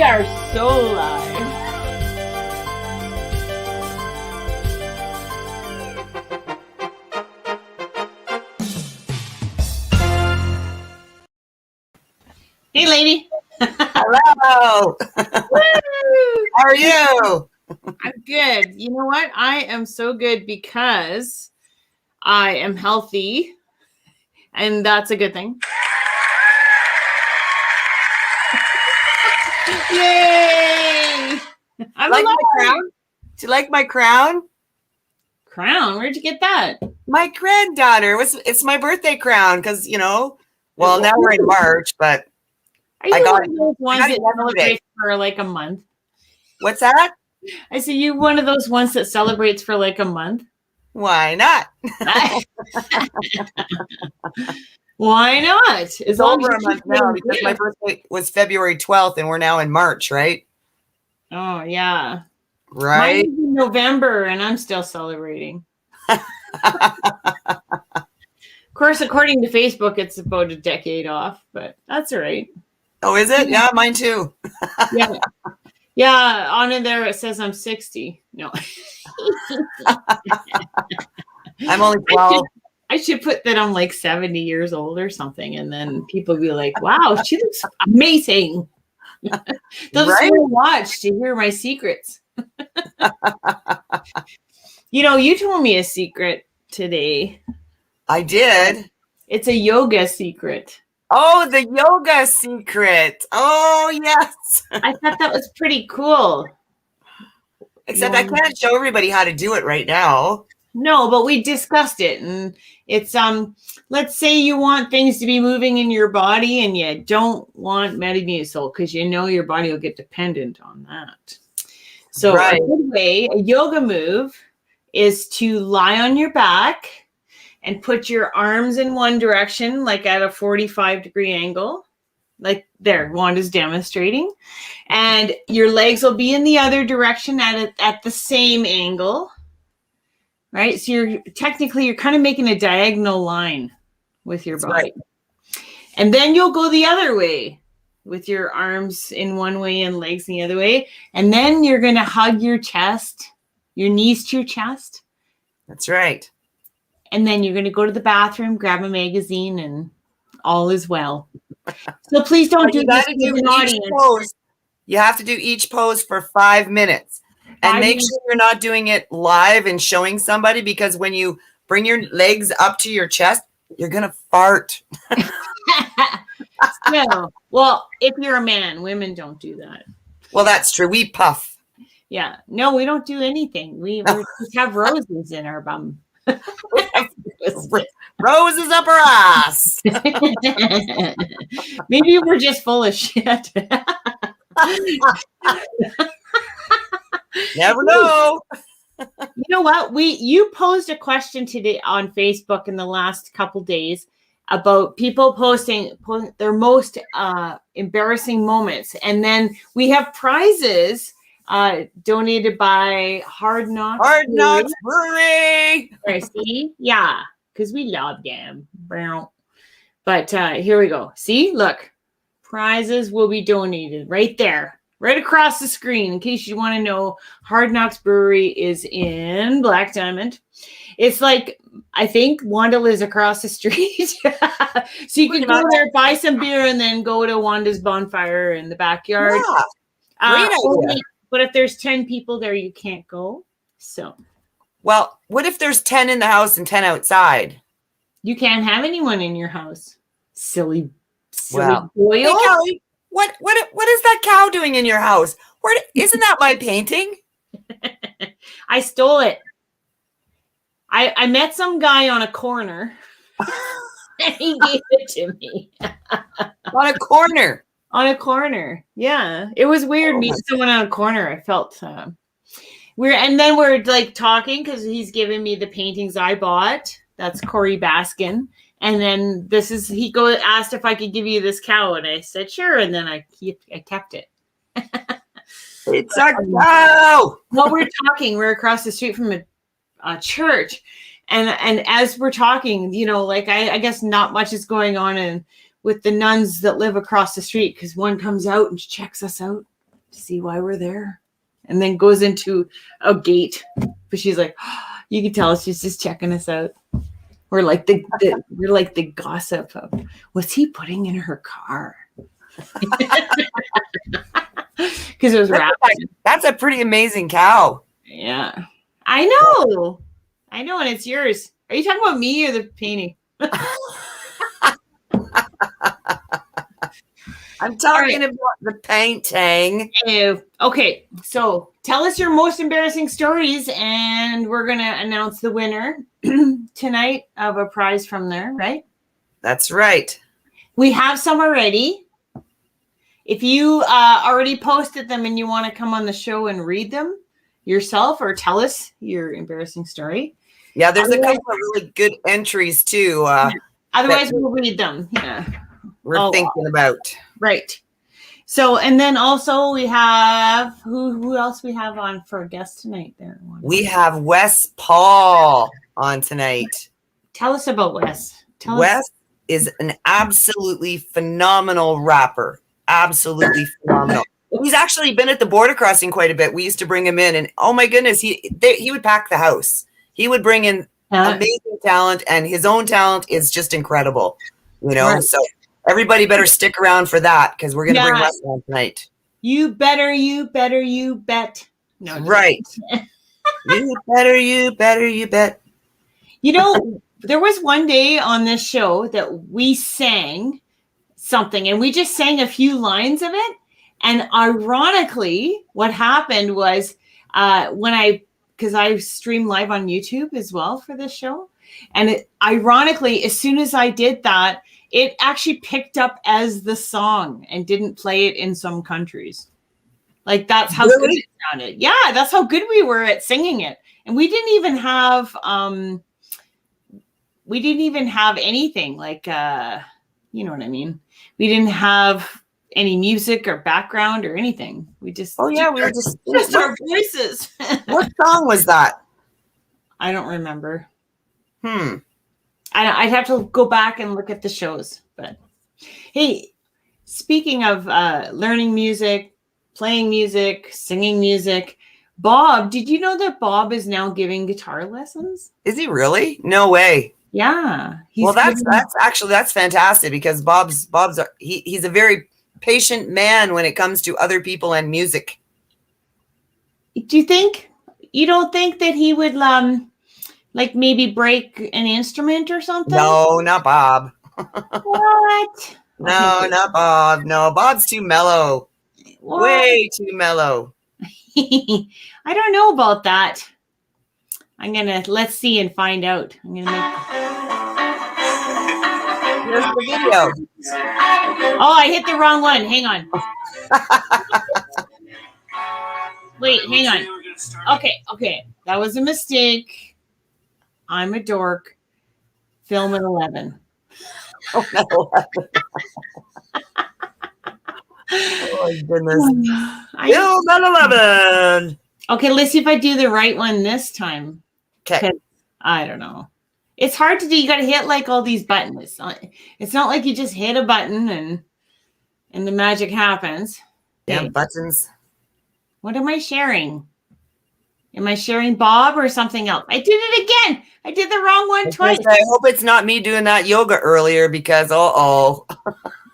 are so live. Hey, lady. Hello. How are you? I'm good. You know what? I am so good because I am healthy, and that's a good thing. Yay! I'm like alive. my crown? Do you like my crown? Crown? Where'd you get that? My granddaughter. It's my birthday crown because, well, now we're in March, but Are you I got one of those ones that celebrates for like a month? What's that? I said, you one of those ones that celebrates for like a month? Why not? Why not? It's over a month now because my birthday was February 12th and we're now in March, right? Oh, yeah. Right? Mine's in November and I'm still celebrating. Of course, according to Facebook, it's about a decade off, but that's all right. Oh, is it? Yeah, mine too. Yeah, on in there it says I'm 60. No. I'm only 12. I should put that I'm like 70 years old or something, and then people be like, wow, she looks amazing. They'll just watch to hear my secrets. You told me a secret today. I did. It's a yoga secret. Oh, the yoga secret. Oh, yes. I thought that was pretty cool. Except I can't show everybody how to do it right now. No, but we discussed it, and it's let's say you want things to be moving in your body and you don't want Metamucil because your body will get dependent on that. So a good way, a yoga move is to lie on your back and put your arms in one direction, like at a 45-degree angle, like there, Wanda's demonstrating. And your legs will be in the other direction at the same angle, right? So you're kind of making a diagonal line with your body. Right. And then you'll go the other way with your arms in one way and legs the other way. And then you're going to hug your chest, your knees to your chest. That's right. And then you're going to go to the bathroom, grab a magazine, and all is well. So please don't do this with an audience. You have to do each pose for 5 minutes. And make sure you're not doing it live and showing somebody, because when you bring your legs up to your chest, you're going to fart. No. Well, if you're a man, women don't do that. Well, that's true. We puff. Yeah. No, we don't do anything. We just have roses in our bum. Roses up her ass. Maybe we're just full of shit. Never know. You know what? You posed a question today on Facebook in the last couple days about people posting their most embarrassing moments, and then we have prizes donated by Hard Knox Brewery. See? Yeah, because we love them. But here we go. See, look, prizes will be donated right there, right across the screen. In case you want to know, Hard Knox Brewery is in Black Diamond. It's like, I think Wanda lives across the street. So you can go there, buy some beer, and then go to Wanda's bonfire in the backyard. Yeah, great idea. But if there's 10 people there, you can't go. So, well, what if there's 10 in the house and 10 outside? You can't have anyone in your house. Silly boil. Hey, Kelly, what is that cow doing in your house? Isn't that my painting? I stole it. I met some guy on a corner and he gave it to me. On a corner? On a corner. Yeah. It was weird meeting someone on a corner. I felt weird. And then we're like talking because he's giving me the paintings I bought. That's Corey Baskin. And then he asked if I could give you this cow. And I said, sure. And then I kept it. It's a cow. While we're talking, we're across the street from a church. And as we're talking, I guess not much is going on with the nuns that live across the street, because one comes out and checks us out. to see why we're there. And then goes into a gate. But she's like, you can tell she's just checking us out. We're like the gossip of, what's he putting in her car? Because it was wrapped. That's a pretty amazing cow. Yeah. I know, and it's yours. Are you talking about me or the painting? I'm talking about the painting. Okay, so tell us your most embarrassing stories, and we're going to announce the winner tonight of a prize from there, right? That's right. We have some already. If you already posted them and you want to come on the show and read them yourself or tell us your embarrassing story. Yeah, there's a couple of really good entries too. Otherwise, we'll read them. Yeah. We're thinking about. Right. So, and then also we have, who else we have on for a guest tonight there? We have Wes Paul on tonight. Tell us about Wes. Wes is an absolutely phenomenal rapper. Absolutely phenomenal. He's actually been at the border crossing quite a bit. We used to bring him in, and oh my goodness, he would pack the house. He would bring in amazing talent, and his own talent is just incredible. You know, right. So everybody better stick around for that because we're going to bring Wes on tonight. You better, you bet. No, right. You bet. You know, there was one day on this show that we sang something, and we just sang a few lines of it. And ironically, what happened was because I stream live on YouTube as well for this show. And ironically, as soon as I did that, it actually picked up as the song and didn't play it in some countries. Like that's how good it sounded. Yeah, that's how good we were at singing it. And we didn't even have anything like you know what I mean? We didn't have any music or background or anything. We just we were just our voices. What song was that? I don't remember. I'd have to go back and look at the shows. But hey, speaking of learning music, playing music, singing music, Bob, did you know that Bob is now giving guitar lessons? Is he really? No way. Yeah. That's fantastic because he's a very patient man when it comes to other people and music. You don't think that he would like maybe break an instrument or something? No, not Bob. What? No, not Bob. No, Bob's too mellow. What? Way too mellow. I don't know about that. Let's see and find out. Here's the video. Oh, I hit the wrong one. Hang on. Wait, hang on. Okay. That was a mistake. I'm a dork. Film at 11. Oh, no. Oh, goodness. Film at 11. Okay, let's see if I do the right one this time. Okay. I don't know. It's hard to do. You got to hit like all these buttons. It's not like you just hit a button and the magic happens. Damn buttons. What am I sharing? Am I sharing Bob or something else? I did it again. I did the wrong one twice. I hope it's not me doing that yoga earlier because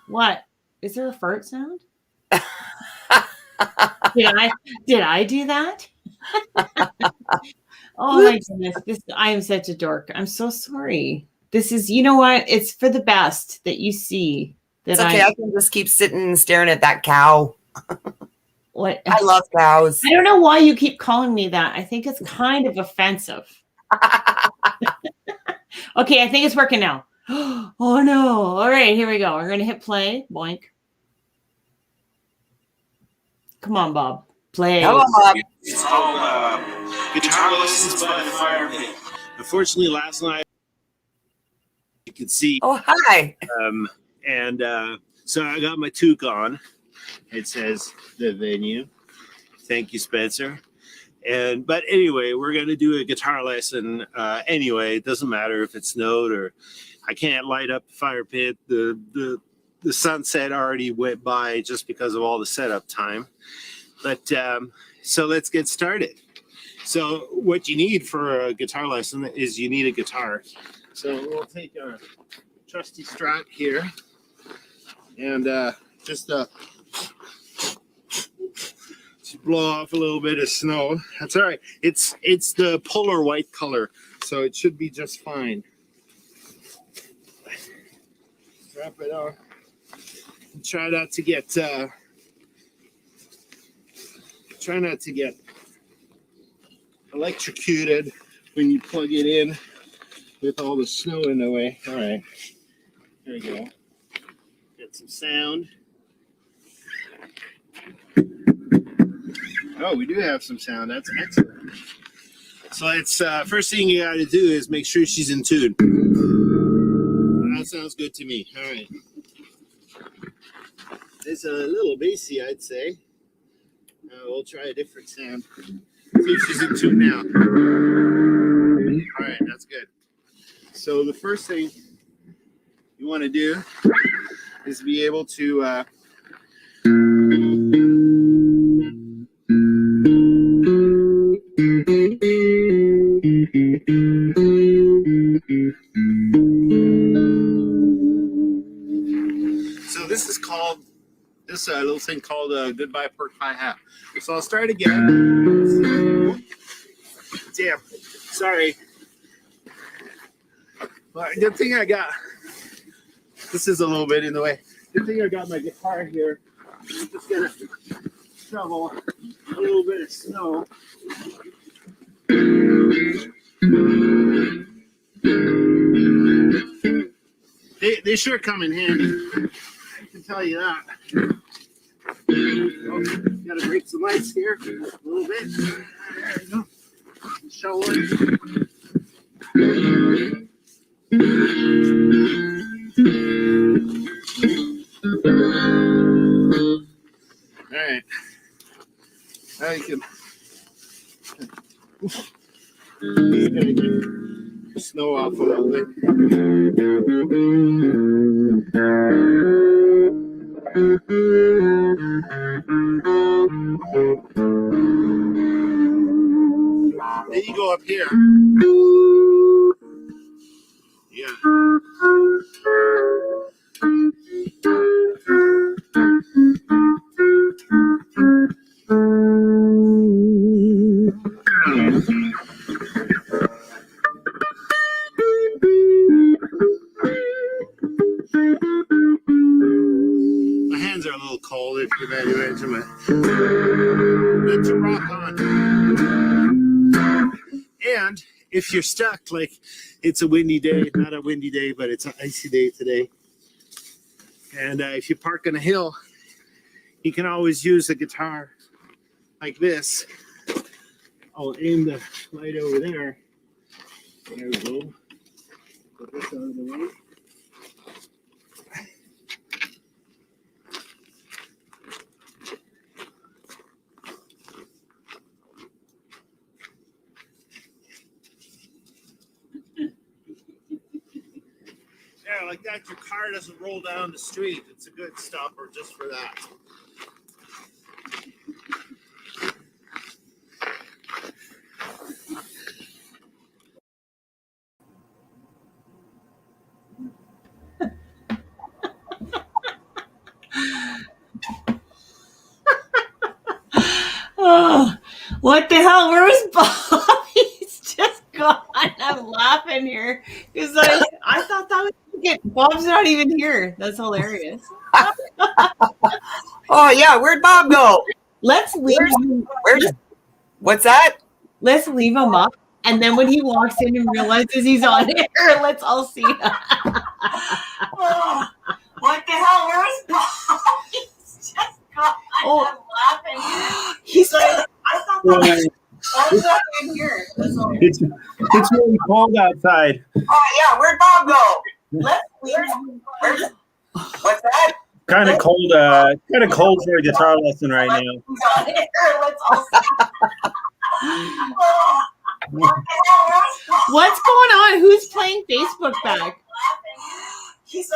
What? Is there a fart sound? Did I do that? Oh my goodness. I am such a dork. I'm so sorry. This is, you know what? It's for the best that you see that it's okay. I can just keep sitting and staring at that cow. What? I love cows. I don't know why you keep calling me that. I think it's kind of offensive. Okay, I think it's working now. Oh no. All right, here we go. We're going to hit play. Boink. Come on, Bob. Play. Come on, Bob. It's called Guitar Lessons by the Fire Pit. Unfortunately, last night you could see. Oh, hi. So I got my toque on. It says the venue. Thank you, Spencer. But anyway, we're going to do a guitar lesson. Anyway, it doesn't matter if it snowed or I can't light up the fire pit. The sunset already went by just because of all the setup time. But so let's get started. So what you need for a guitar lesson is you need a guitar. So we'll take our trusty Strat here and just blow off a little bit of snow. That's all right. It's the polar white color, so it should be just fine. Drop it on. Try not to get electrocuted when you plug it in with all the snow in the way. All right, there we go. Get some sound. Oh, we do have some sound. That's excellent. So it's first thing you got to do is make sure she's in tune. That sounds good to me. All right. It's a little bassy, I'd say. We'll try a different sound. See if she's in tune now. All right, that's good. So the first thing you want to do is be able to so this is called this little thing called Goodbye Pork Pie Hat. So I'll start again. Damn, sorry. Well, good thing I got, this is a little bit in the way. Good thing I got my guitar here. I'm just gonna shovel a little bit of snow. They sure come in handy. I can tell you that. Oh, gotta break some lights here a little bit. There we go. Shoveling. All right. Now you can get snow off a little bit. Then you go up here. Yeah. My hands are a little cold if you can imagine my. Let your rock on. And if you're stuck, like it's a windy day, not a windy day, but it's an icy day today. And if you park on a hill, you can always use a guitar like this. I'll aim the light over there. There we go. Put this out of the way. Yeah, like that, your car doesn't roll down the street. It's a good stopper just for that. Oh, what the hell? Where was Bob? He's just gone. I'm laughing here because I thought that was it. Bob's not even here. That's hilarious. Oh yeah, where'd Bob go? Let's leave him. What's that? Let's leave him up, and then when he walks in and realizes he's on here, let's all see him. Oh, what the hell? Where's Bob? He's just gone. Oh. I'm laughing. He's like, I thought that was not in here. That's all. It's really cold outside. Oh yeah, where'd Bob go? Let's leave him. What's that? Kind of cold for a guitar lesson right now. He's on here. Let's all see. What's going on? Who's playing Facebook back? Is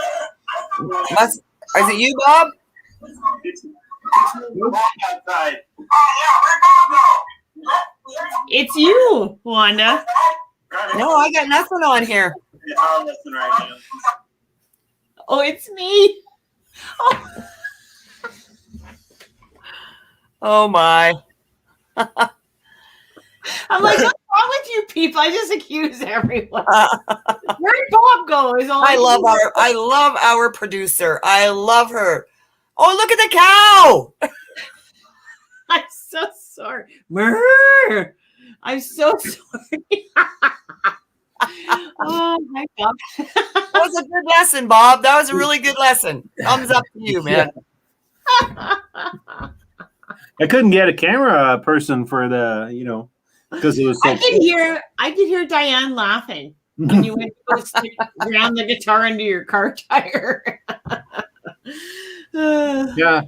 it you, Bob? It's you, Wanda. No, I got nothing on here. Oh, it's me. Oh, Oh my. I'm like, what's wrong with you people? I just accuse everyone. Where'd Bob go? Is all I love our producer. I love her. Oh, look at the cow. I'm so sorry. Brr. I'm so sorry. Oh my God. That was a good lesson, Bob. That was a really good lesson. Thumbs up to you, man. I couldn't get a camera person for the, because it was so. I could hear Diane laughing when you went to go stick around the guitar under your car tire. Yeah.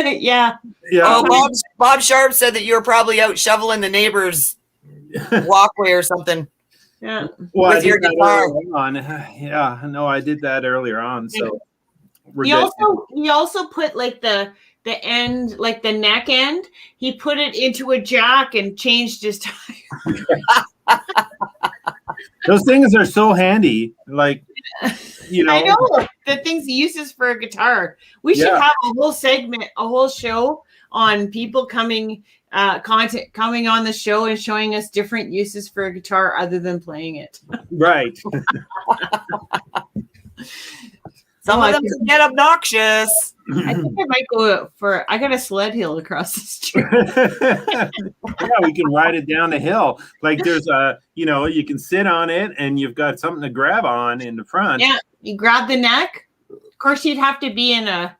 Yeah. Oh, Bob Sharp said that you were probably out shoveling the neighbor's walkway or something. Yeah. Well, with your guitar. Yeah, no, I did that earlier on. So He also put like the end, like the neck end. He put it into a jack and changed his tire. Those things are so handy. Like, I know the things he uses for a guitar. We should have a whole segment, a whole show on people coming on the show and showing us different uses for a guitar other than playing it. Right. Some of them can get obnoxious. I think I might go I got a sled hill across the street. Yeah, we can ride it down the hill. Like there's you can sit on it and you've got something to grab on in the front. Yeah, you grab the neck. Of course, you'd have to be a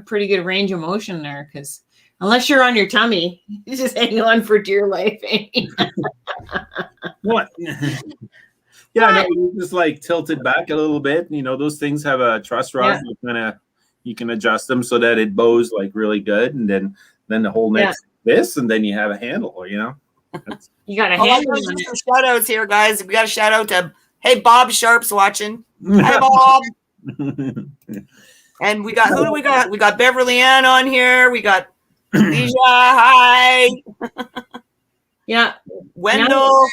pretty good range of motion there, because unless you're on your tummy, you just hang on for dear life. What? Yeah, no, you just like tilt it back a little bit. Those things have a truss rod. Yeah. You can adjust them so that it bows like really good, and then the whole neck's this, and then you have a handle. You got a handle. Some shout outs here, guys. We got a shout out to Bob Sharp's watching. Hi, Bob. And we got who do we got? We got Beverly Ann on here. We got Leisha. Hi. Yeah. Wendell.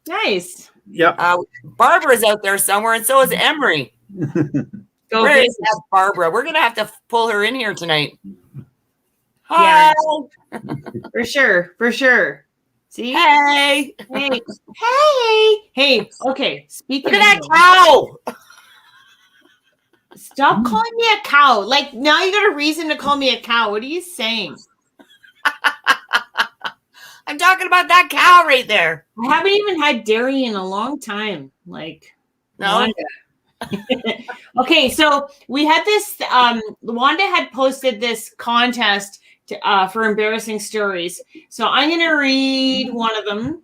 Nice. Yeah. Barbara's out there somewhere, and so is Emery. Where is that Barbara? We're gonna have to pull her in here tonight. Hi. Yeah. For sure. See? Hey. Okay. Speaking Look at that cow. Stop calling me a cow. Like, now you got a reason to call me a cow. What are you saying? I'm talking about that cow right there. I haven't even had dairy in a long time. Like, no. Okay, so we had this. Wanda had posted this contest for embarrassing stories. So I'm going to read one of them.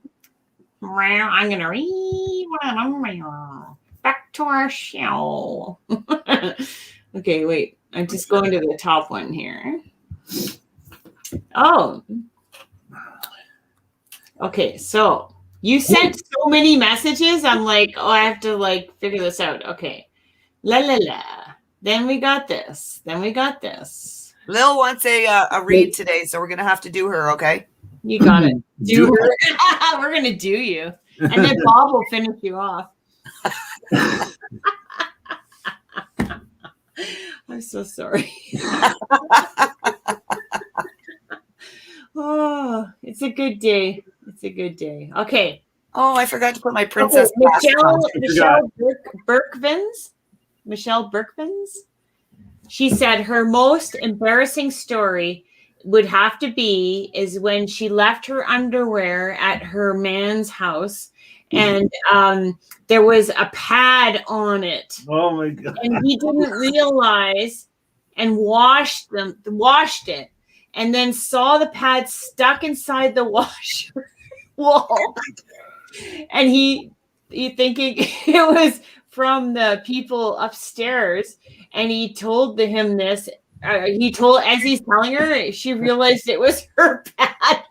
Back to our show. Okay, wait. I'm just going to the top one here. Oh. Okay, so you sent so many messages. I'm like, I have to figure this out. Okay. La la la. Then we got this. Lil wants a read today, so we're gonna have to do her, okay? You got it. Do her. We're gonna do you. And then Bob will finish you off. I'm so sorry. Oh, it's a good day. Okay. Oh, I forgot to put my princess. Michelle Berkvins. She said her most embarrassing story would have to be is when she left her underwear at her man's house, and there was a pad on it. Oh my God. And he didn't realize and washed it, and then saw the pad stuck inside the washer wall. And he thinking it was from the people upstairs, and he told him this. As he's telling her, she realized it was her pad.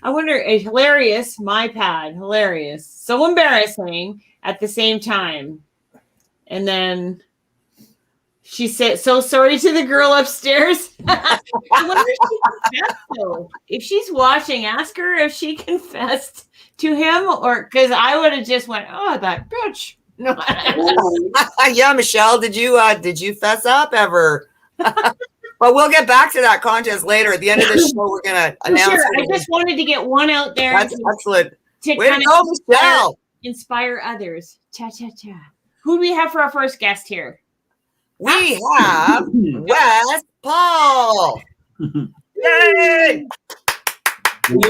I wonder, hilarious, my pad, hilarious. So embarrassing at the same time. And then, She said, "So sorry to the girl upstairs." I wonder if she confessed, though. If she's watching, ask her if she confessed to him, or because I would have just went, "Oh, that bitch." No. Yeah, Michelle, did you fess up ever? Well, we'll get back to that contest later. At the end of the show, we're gonna announce. Sure. I just wanted to get one out there. That's excellent. To Way to go, Michelle. Inspire others. Cha cha cha. Who do we have for our first guest here? We have Wes Paul. Yay! When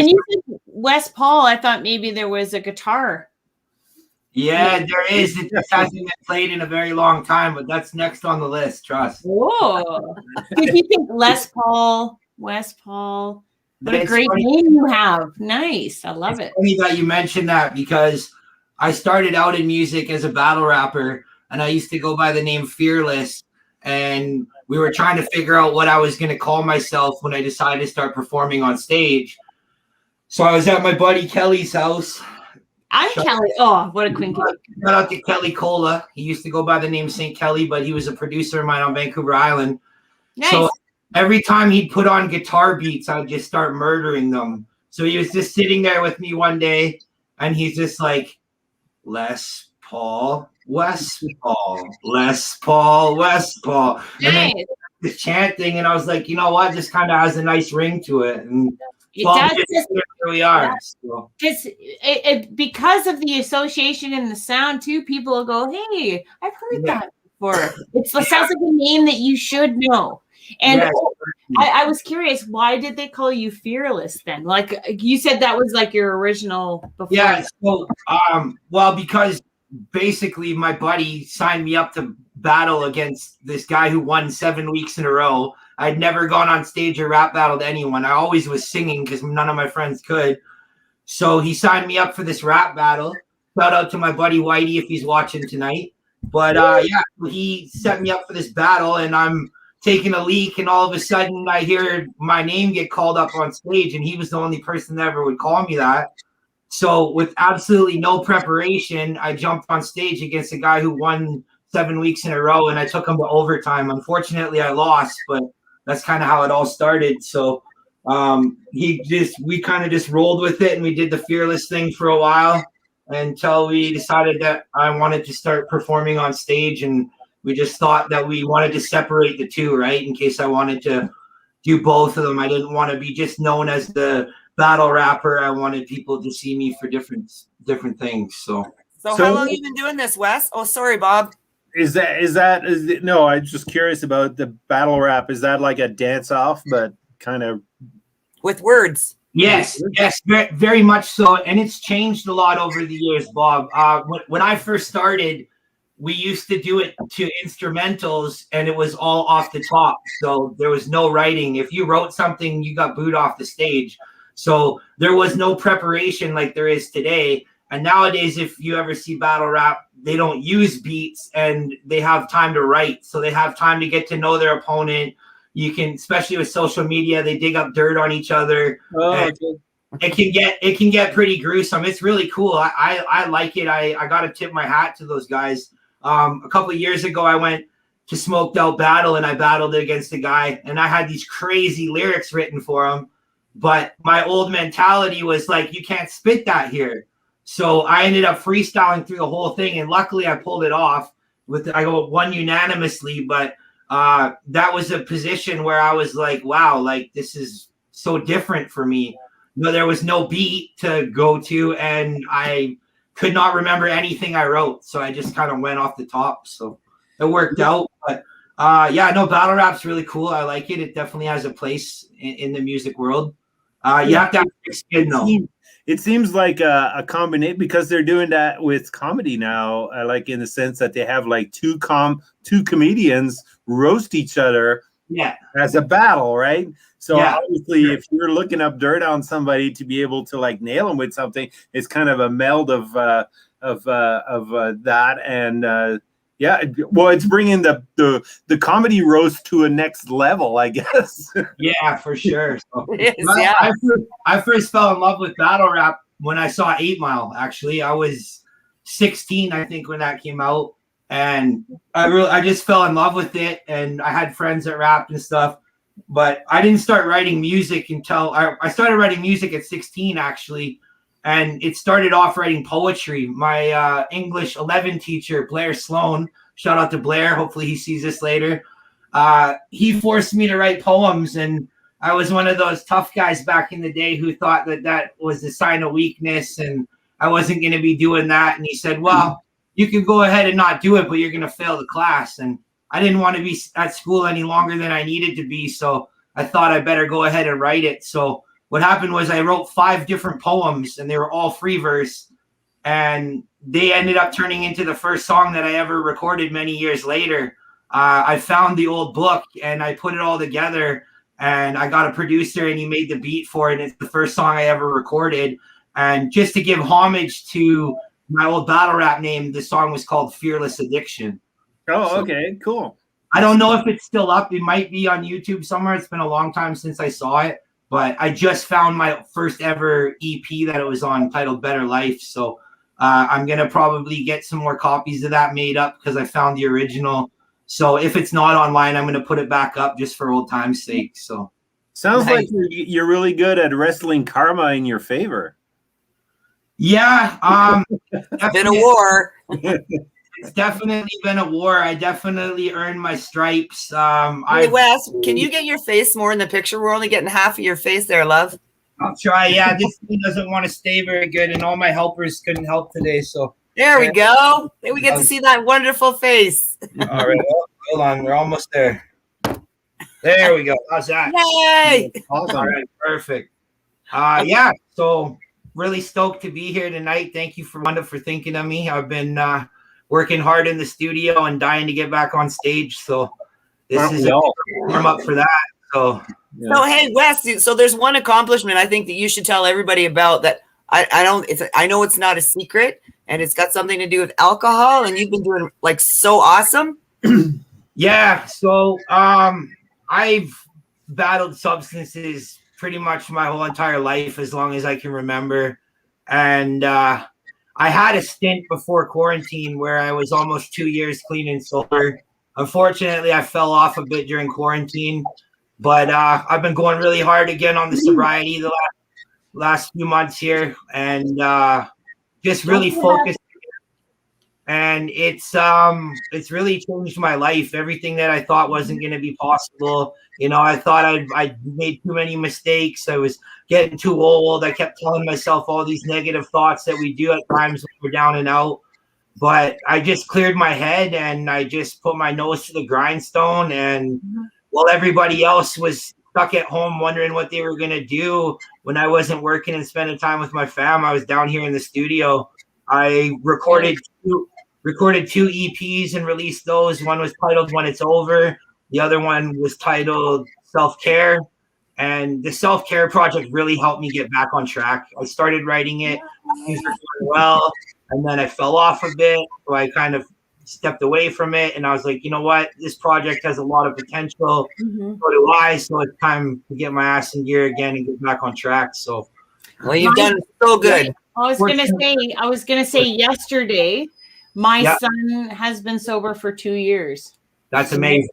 you said Wes Paul, I thought maybe there was a guitar. Yeah, there is. It just hasn't been played in a very long time, but that's next on the list. Trust. Whoa! Did you think Wes Paul? What a It's great funny. name you have. Nice. I love it. Funny that you mentioned that because I started out in music as a battle rapper, and I used to go by the name Fearless. And we were trying to figure out what I was going to call myself when I decided to start performing on stage. So I was at my buddy Kelly's house. I'm Kelly. Oh, what a queen. Shout out to Kelly Cola. He used to go by the name St. Kelly, but he was a producer of mine on Vancouver Island. Nice. So every time he'd put on guitar beats, I'd just start murdering them. So he was just sitting there with me one day, and he's just like, Les Paul, Wes Paul, Les Paul, Wes Paul. And then Nice. just chanting, and I was like, you know what? This kind of has a nice ring to it. And It well, does. here we are. So. Because of the association and the sound too, people will go, "Hey, I've heard that before." It sounds like a name that you should know. And I was curious, why did they call you Fearless then? Like you said, that was like your original before. Yeah. So, well, because basically my buddy signed me up to battle against this guy who won 7 weeks in a row. I'd never gone on stage or rap battled anyone. I always was singing because none of my friends could. So he signed me up for this rap battle. Shout out to my buddy Whitey if he's watching tonight. But yeah, he set me up for this battle, and I'm taking a leak, and all of a sudden I hear my name get called up on stage, and he was the only person that ever would call me that. So with absolutely no preparation, I jumped on stage against a guy who won 7 weeks in a row, and I took him to overtime. Unfortunately, I lost, but that's kind of how it all started. So we kind of just rolled with it, and we did the Fearless thing for a while until we decided that I wanted to start performing on stage, and we just thought that we wanted to separate the two, right? In case I wanted to do both of them. I didn't want to be just known as the battle rapper. I wanted people to see me for different things. So how long have you been doing this, Wes? Oh, sorry, Bob. No, I'm just curious about the battle rap. Is that like a dance off, but kind of With words? Yes, very, very much so. And it's changed a lot over the years, Bob. When I first started, we used to do it to instrumentals, and it was all off the top. So there was no writing. If you wrote something, you got booed off the stage. So there was no preparation like there is today. And nowadays, if you ever see battle rap, they don't use beats, and they have time to write. So they have time to get to know their opponent. You can, especially with social media, they dig up dirt on each other. It can get pretty gruesome. It's really cool. I like it. I got to tip my hat to those guys. A couple of years ago, I went to Smoked Out Battle, and I battled against a guy, and I had these crazy lyrics written for him. But my old mentality was like, you can't spit that here. So I ended up freestyling through the whole thing, and luckily I pulled it off. I won unanimously, but that was a position where I was like, wow, like this is so different for me. No, there was no beat to go to, and I could not remember anything I wrote. So I just kind of went off the top. So it worked out. But battle rap's really cool. I like it. It definitely has a place in the music world. You have to have thick skin though. It seems like a combination, because they're doing that with comedy now, like in the sense that they have like two comedians roast each other as a battle, right? So obviously, if you're looking up dirt on somebody to be able to like nail them with something, it's kind of a meld of that, and it's bringing the comedy roast to a next level, I guess. Yeah, for sure. So, Yes, I first fell in love with battle rap when I saw 8 Mile. Actually, I was 16, I think, when that came out. And I just fell in love with it. And I had friends that rapped and stuff. But I didn't start writing music until I started writing music at 16, actually. And it started off writing poetry. My English 11 teacher, Blair Sloan, shout out to Blair. Hopefully he sees this later. He forced me to write poems. And I was one of those tough guys back in the day who thought that was a sign of weakness and I wasn't going to be doing that. And he said, well, you can go ahead and not do it, but you're going to fail the class. And I didn't want to be at school any longer than I needed to be. So I thought I better go ahead and write it. So what happened was I wrote 5 different poems and they were all free verse. And they ended up turning into the first song that I ever recorded many years later. I found the old book and I put it all together and I got a producer and he made the beat for it. And it's the first song I ever recorded. And just to give homage to my old battle rap name, the song was called Fearless Addiction. Oh, okay, cool. I don't know if it's still up. It might be on YouTube somewhere. It's been a long time since I saw it, but I just found my first ever EP that it was on, titled Better Life. So I'm going to probably get some more copies of that made up because I found the original. So if it's not online, I'm going to put it back up just for old time's sake. So sounds like you're really good at wrestling karma in your favor. Yeah. Been a war. It's definitely been a war. I definitely earned my stripes. Hey, Wes, can you get your face more in the picture? We're only getting half of your face there, love. I'll try. Yeah, this thing doesn't want to stay very good, and all my helpers couldn't help today. So there we go. Then we get to see that wonderful face. All right, hold on. We're almost there. There we go. How's that? Yay! Awesome. All right, perfect. Yeah. So really stoked to be here tonight. Thank you for Wanda for thinking of me. I've been working hard in the studio and dying to get back on stage. So this is a warm up for that. So, yeah. So hey, Wes. So there's one accomplishment I think that you should tell everybody about that. I know it's not a secret, and it's got something to do with alcohol, and you've been doing like so awesome. Yeah. So I've battled substances pretty much my whole entire life, as long as I can remember, and I had a stint before quarantine where I was almost 2 years clean and sober. Unfortunately, I fell off a bit during quarantine, but I've been going really hard again on the sobriety the last few months here, and just really focused. And it's really changed my life. Everything that I thought wasn't going to be possible. You know, I thought I made too many mistakes. I was getting too old. I kept telling myself all these negative thoughts that we do at times when we're down and out. But I just cleared my head and I just put my nose to the grindstone. And while everybody else was stuck at home wondering what they were going to do when I wasn't working and spending time with my fam, I was down here in the studio. I recorded two EPs and released those. One was titled When It's Over. The other one was titled Self-Care. And the Self-Care project really helped me get back on track. I started writing it. Things were going well. And then I fell off a bit. So I kind of stepped away from it. And I was like, you know what? This project has a lot of potential. So do I. So it's time to get my ass in gear again and get back on track. So, well, you've done so good. I was gonna say yesterday, my son has been sober for 2 years. That's amazing.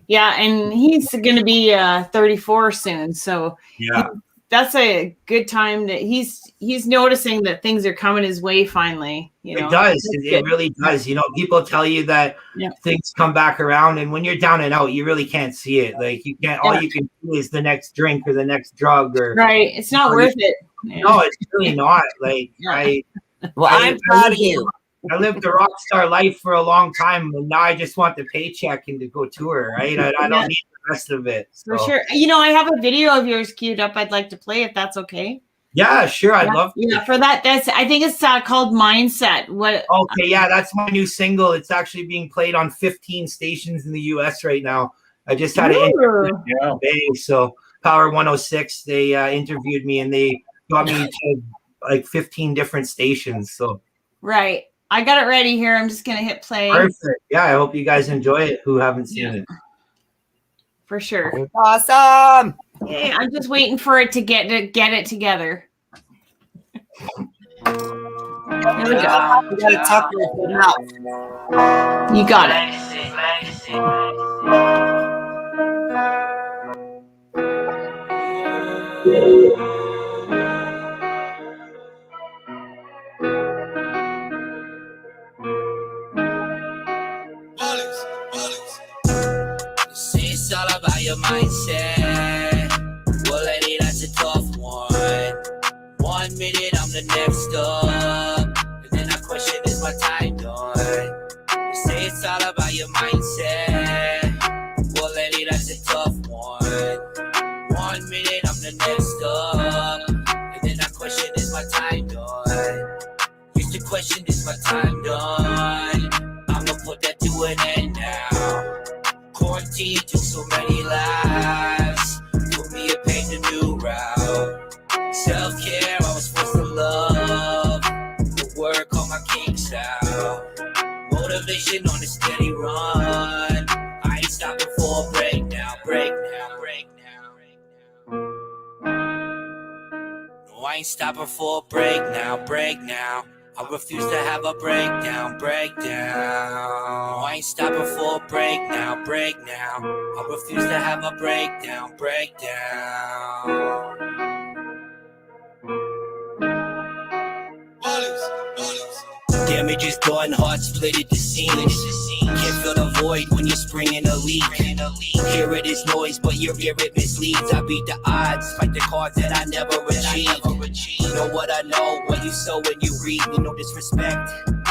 Yeah, and he's going to be 34 soon. So yeah, that's a good time that he's noticing that things are coming his way finally. You know? It does. It really does. You know, people tell you that things come back around, and when you're down and out, you really can't see it. Like you can't. All you can do is the next drink or the next drug, or right. It's not worth it. No, it's really not. Like I'm proud of you. I lived a rock star life for a long time, and now I just want the paycheck and to go tour, right? I don't need the rest of it. So. For sure. You know, I have a video of yours queued up. I'd like to play if that's okay. Yeah, sure. I'd love to. Yeah, for that. I think it's called Mindset. What? Okay, yeah, that's my new single. It's actually being played on 15 stations in the U.S. right now. I just had an interview today, so Power 106. They interviewed me, and they got me to like 15 different stations. So right. I got it ready here. I'm just going to hit play. Perfect. Yeah, I hope you guys enjoy it who haven't seen it. For sure. Awesome. Hey, I'm just waiting for it to get it together. Come There we go. You gotta talk to your mouth. You got it. See, it's all about your mindset. Well, lady, that's a tough one. 1 minute, I'm the next up. And then I question, is my time done? You say it's all about your mindset. Well, lady, that's a tough one. 1 minute, I'm the next up. And then I question, is my time done? Used to question, is my time done? I'ma put that to an end now. Quarantine took so many lives. Put me and paved a new route. Self-care, I was forced to love. The work on my king style. Motivation on a steady run. I ain't stopping for a break now, break now, break now. No, I ain't stopping for a break now, break now. I refuse to have a breakdown, breakdown. I ain't stopping for a break now, break now. I refuse to have a breakdown, breakdown. Damage is done, heart split at the seams. Can't feel the void when you're springing a leak. Hear it is noise, but your ear it misleads. I beat the odds, fight the cards that I never achieved. You know what I know, what you sow when you read. Me no disrespect,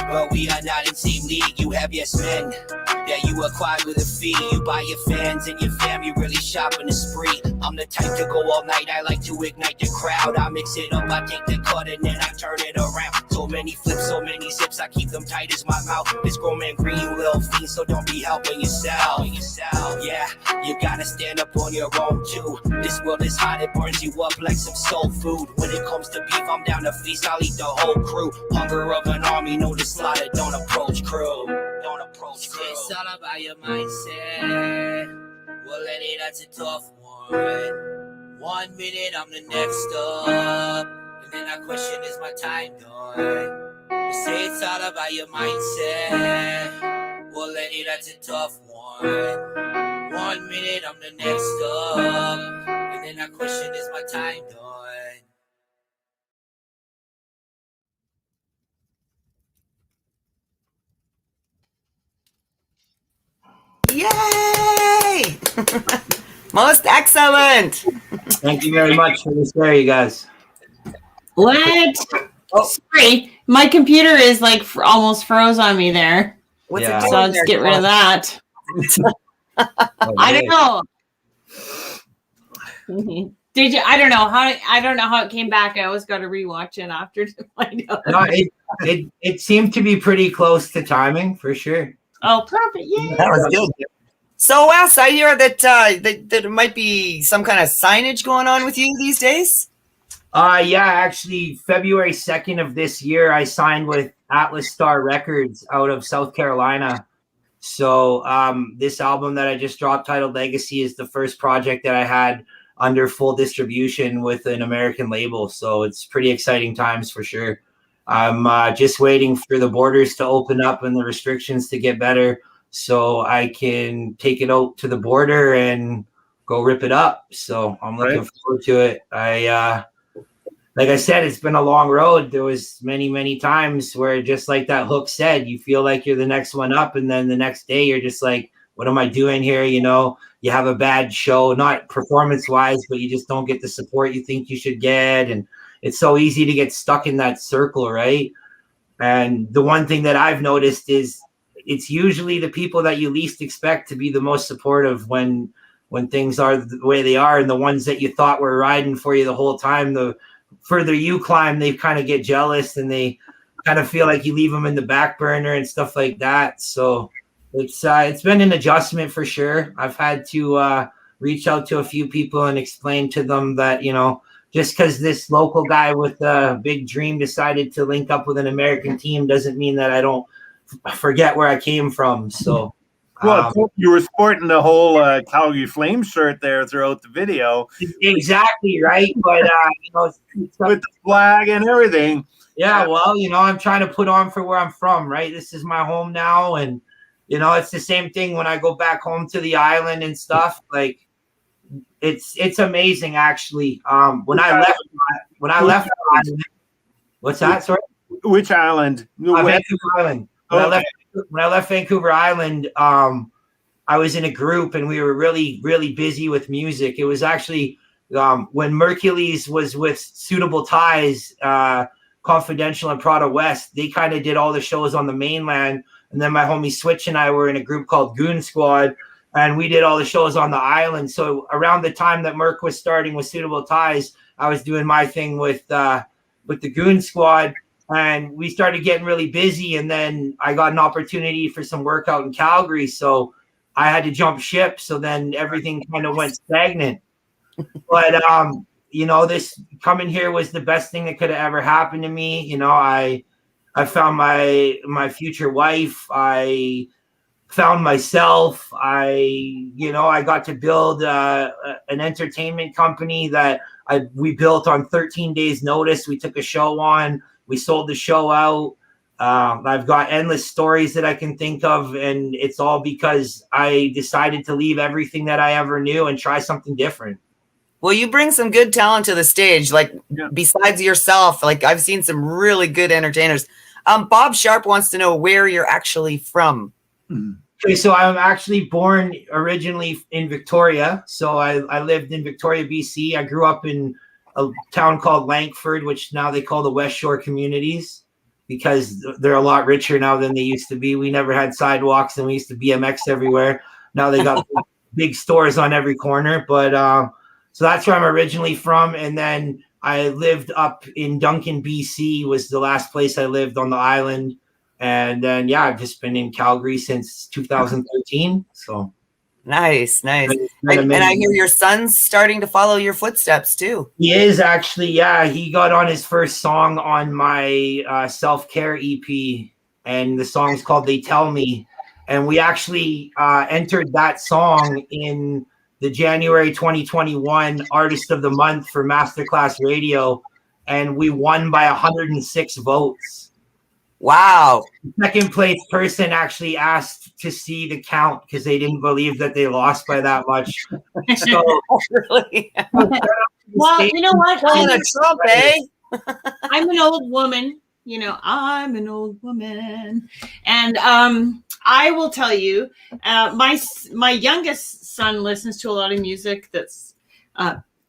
but we are not in same league. You have yes men that you acquired with a fee. You buy your fans and your fam, you really shopping a spree. I'm the type to go all night, I like to ignite the crowd. I mix it up, I take the cut and then I turn it around. So many flips, so many zips, I keep them tight as my mouth. This grown man green, you little fiend, so don't be helping yourself. Yeah, you gotta stand up on your own too. This world is hot, it burns you up like some soul food. When it comes to beef, I'm down to feast, I'll eat the whole crew. Hunger of an army, know the slaughter, don't approach crew. Don't approach crew. It's all about your mindset. Well, lady, that's a tough one. 1 minute, I'm the next up. And then I question, is my time done? You say it's all about your mindset. Well, lady, that's a tough one. 1 minute, I'm the next up. And then I question, is my time done? Yay! Most excellent. Thank you very much for this there, you guys. What? Oh. Sorry, my computer is like almost froze on me there. What's Yeah. it doing So let's there, get rid of that. I don't know. Did you? I don't know how it came back. I always got to rewatch it after to find out. No, it seemed to be pretty close to timing for sure. Oh, perfect! Yeah. That was good. So, Wes, I hear that that there might be some kind of signage going on with you these days. Yeah, actually, February 2nd of this year, I signed with Atlas Star Records out of South Carolina. So this album that I just dropped, titled Legacy, is the first project that I had under full distribution with an American label. So it's pretty exciting times for sure. I'm just waiting for the borders to open up and the restrictions to get better so I can take it out to the border and go rip it up. So I'm looking forward to it. Like I said, it's been a long road. There was many, many times where, just like that hook said, you feel like you're the next one up. And then the next day you're just like, what am I doing here? You know, you have a bad show, not performance wise, but you just don't get the support you think you should get. And it's so easy to get stuck in that circle, right? And the one thing that I've noticed is it's usually the people that you least expect to be the most supportive when things are the way they are. And the ones that you thought were riding for you the whole time, the further you climb, they kind of get jealous and they kind of feel like you leave them in the back burner and stuff like that. So it's been an adjustment for sure. I've had to reach out to a few people and explain to them that, you know, just because this local guy with a big dream decided to link up with an American team doesn't mean that I don't forget where I came from. So well, you were sporting the whole Calgary Flames shirt there throughout the video. Exactly, right? But you know, with the flag and everything. Yeah, well, I'm trying to put on for where I'm from, right? This is my home now, and it's the same thing when I go back home to the island and stuff. Like, it's amazing, actually. When I left the island, what's that? Sorry, Which island? Vancouver Island. When I left Vancouver Island, I was in a group, and we were really, really busy with music. It was actually when Mercules was with Suitable Ties, Confidential and Prada West. They kind of did all the shows on the mainland, and then my homie Switch and I were in a group called Goon Squad, and we did all the shows on the island. So around the time that Merc was starting with Suitable Ties, I was doing my thing with the Goon Squad, and we started getting really busy. And then I got an opportunity for some work out in Calgary, so I had to jump ship. So then everything kind of went stagnant. But this coming here was the best thing that could have ever happened to me. I found my future wife. I found myself. I got to build an entertainment company that we built on 13 days notice. We took a show on, we sold the show out. I've got endless stories that I can think of, and it's all because I decided to leave everything that I ever knew and try something different. Well, you bring some good talent to the stage, besides yourself. Like, I've seen some really good entertainers. Bob Sharp wants to know where you're actually from. Okay, so I'm actually born originally in Victoria. So I lived in Victoria, BC. I grew up in a town called Langford, which now they call the West Shore Communities, because they're a lot richer now than they used to be. We never had sidewalks, and we used to BMX everywhere. Now they got big stores on every corner. But so that's where I'm originally from. And then I lived up in Duncan, BC, was the last place I lived on the island. And then, I've just been in Calgary since 2013. So nice. And I hear your son's starting to follow your footsteps too. He is actually, he got on his first song on my self-care EP, and the song's called They Tell Me. And we actually entered that song in the January 2021 Artist of the Month for Masterclass Radio, and we won by 106 votes. Wow. The second place person actually asked to see the count because they didn't believe that they lost by that much. So, really? Well, you know what? Trump, I'm an old woman. I'm an old woman. And I will tell you, my youngest son listens to a lot of music that's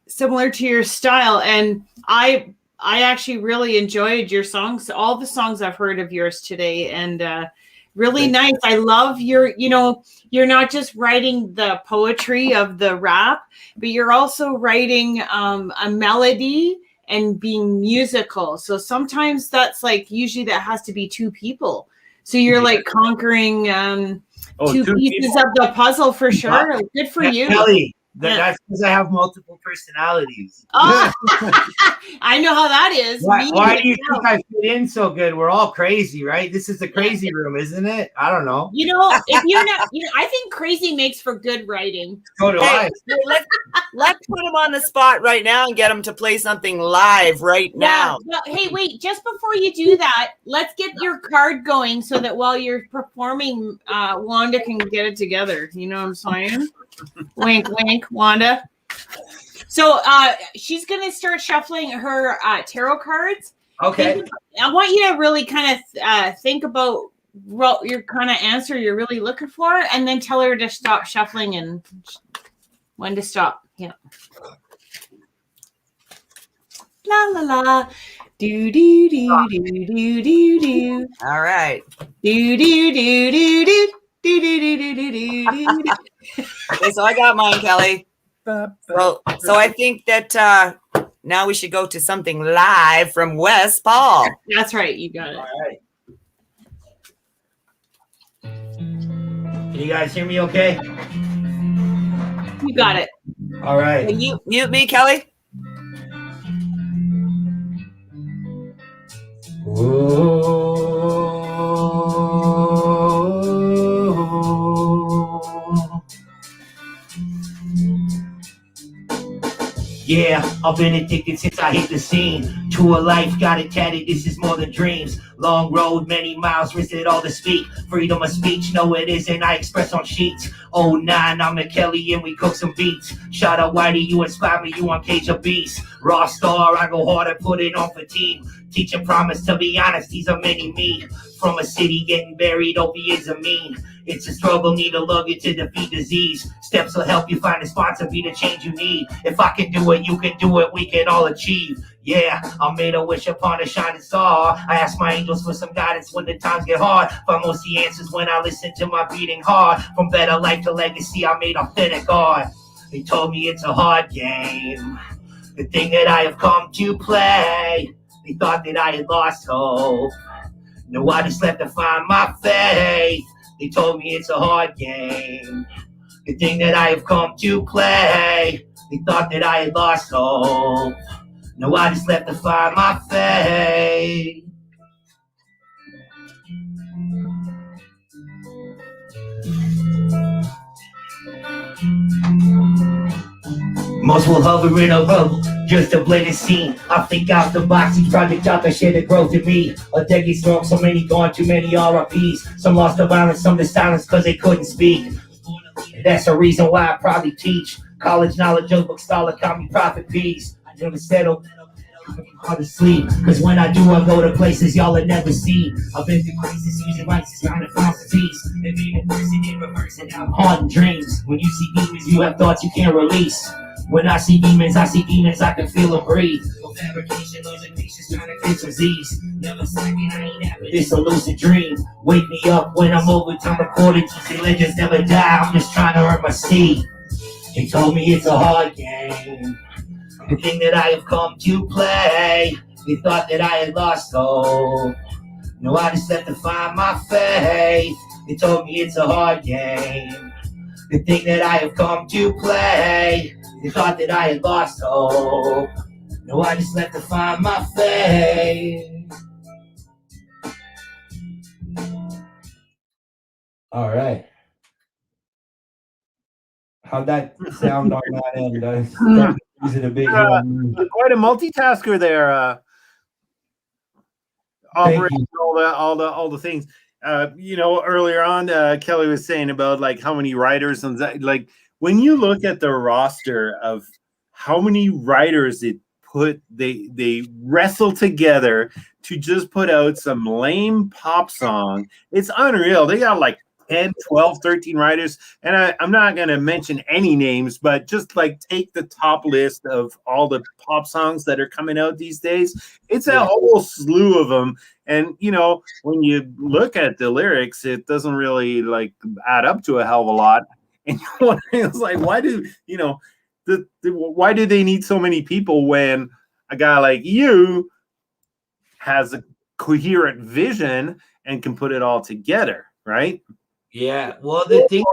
similar to your style. And I actually really enjoyed your songs, all the songs I've heard of yours today, and really nice. I love you're not just writing the poetry of the rap, but you're also writing a melody and being musical. So sometimes that's usually that has to be two people. So you're conquering two pieces of the puzzle for sure. Good for you. Kelly. That's because I have multiple personalities. Oh, I know how that is. Why do you think I fit in so good? We're all crazy, right? This is the crazy room, isn't it? I don't know. If you're not, I think crazy makes for good writing. So do I. Let's put him on the spot right now and get him to play something live right now. Well, hey, wait, just before you do that, let's get your card going so that while you're performing, Wanda can get it together. You know what I'm saying? Wink, wink, Wanda. So she's going to start shuffling her tarot cards. Okay. I want you to really kind of think about what your kind of answer you're really looking for, and then tell her to stop shuffling and when to stop. Yeah. La la la. Do do do do do do do. All right. Do do do do do. Okay, so I got mine, Kelly. So I think that now we should go to something live from West Paul. That's right, you got it. All right. Can you guys hear me okay? You got it. All right. Can you mute me, Kelly? Yeah, I've been addicted since I hit the scene. to a life, got it tatted, this is more than dreams. Long road, many miles, risked it all to speak. Freedom of speech, no it isn't, I express on sheets. 09, I'm at Kelly and we cook some beats. Shout out Whitey, you inspire me, you on Cage of Beast. Raw star, I go hard and put it on for team. Teach and promise, to be honest, these are many me. From a city getting buried, opiates are mean. It's a struggle, need a luggage to defeat disease. Steps will help you find a sponsor, be the change you need. If I can do it, you can do it, we can all achieve. Yeah, I made a wish upon a shining star. I ask my angels for some guidance when the times get hard. Find most the answers when I listen to my beating heart. From better life to legacy, I made authentic art. They told me it's a hard game, the thing that I have come to play. They thought that I had lost hope. No, I just left to find my faith. They told me it's a hard game, the thing that I have come to play. They thought that I had lost hope. No, I just left to find my faith. Most will hover in a row, just a bladed scene. I think out the box, each project out there share the growth in me. A decade strong, so many gone, too many RIPs. Some lost to violence, some to silence cause they couldn't speak. That's the reason why I probably teach. College knowledge, of book scholar, call me prophet peace. I never settle, hard to sleep. Cause when I do, I go to places y'all have never seen. I've been through crisis, using lights trying to find some peace. And being in person and reversing out haunting dreams. When you see demons, you have thoughts you can't release. When I see demons, I can feel them breathe. No fabrication, hallucinations, trying to fix disease. Never slacking, I ain't having this a lucid dream. Wake me up when I'm overtime recording. Teaching legends never die, I'm just trying to earn my seed. They told me it's a hard game, the thing that I have come to play. They thought that I had lost hope. No, I just left to find my faith. They told me it's a hard game, the thing that I have come to play. They thought that I had lost hope. No, I just left to find my faith. All right. How'd that sound on that end? Is it a big quite a multitasker there, operating all the things. Earlier on, Kelly was saying about like how many writers and that, like when you look at the roster of how many writers they wrestle together to just put out some lame pop song. It's unreal. They got like 10, 12, 13 writers. And I'm not going to mention any names, but just like take the top list of all the pop songs that are coming out these days. It's a whole slew of them. And, when you look at the lyrics, it doesn't really like add up to a hell of a lot. And it's like, why do why do they need so many people when a guy like you has a coherent vision and can put it all together, right? Yeah. Well, the thing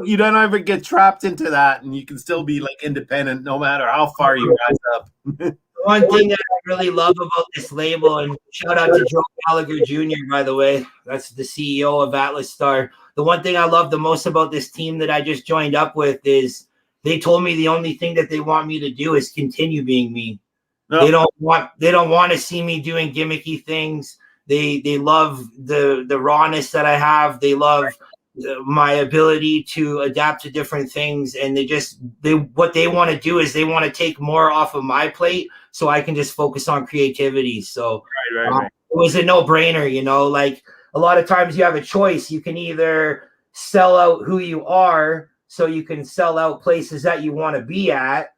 you don't ever get trapped into that, and you can still be like independent no matter how far you rise up. One thing that I really love about this label, and shout out to Joe Gallagher Jr., by the way, that's the CEO of Atlas Star. The one thing I love the most about this team that I just joined up with is they told me the only thing that they want me to do is continue being me. No. They don't want to see me doing gimmicky things. They love the rawness that I have. They love my ability to adapt to different things, and what they want to do is they want to take more off of my plate so I can just focus on creativity. So right. It was a no-brainer, like a lot of times you have a choice. You can either sell out who you are so you can sell out places that you want to be at,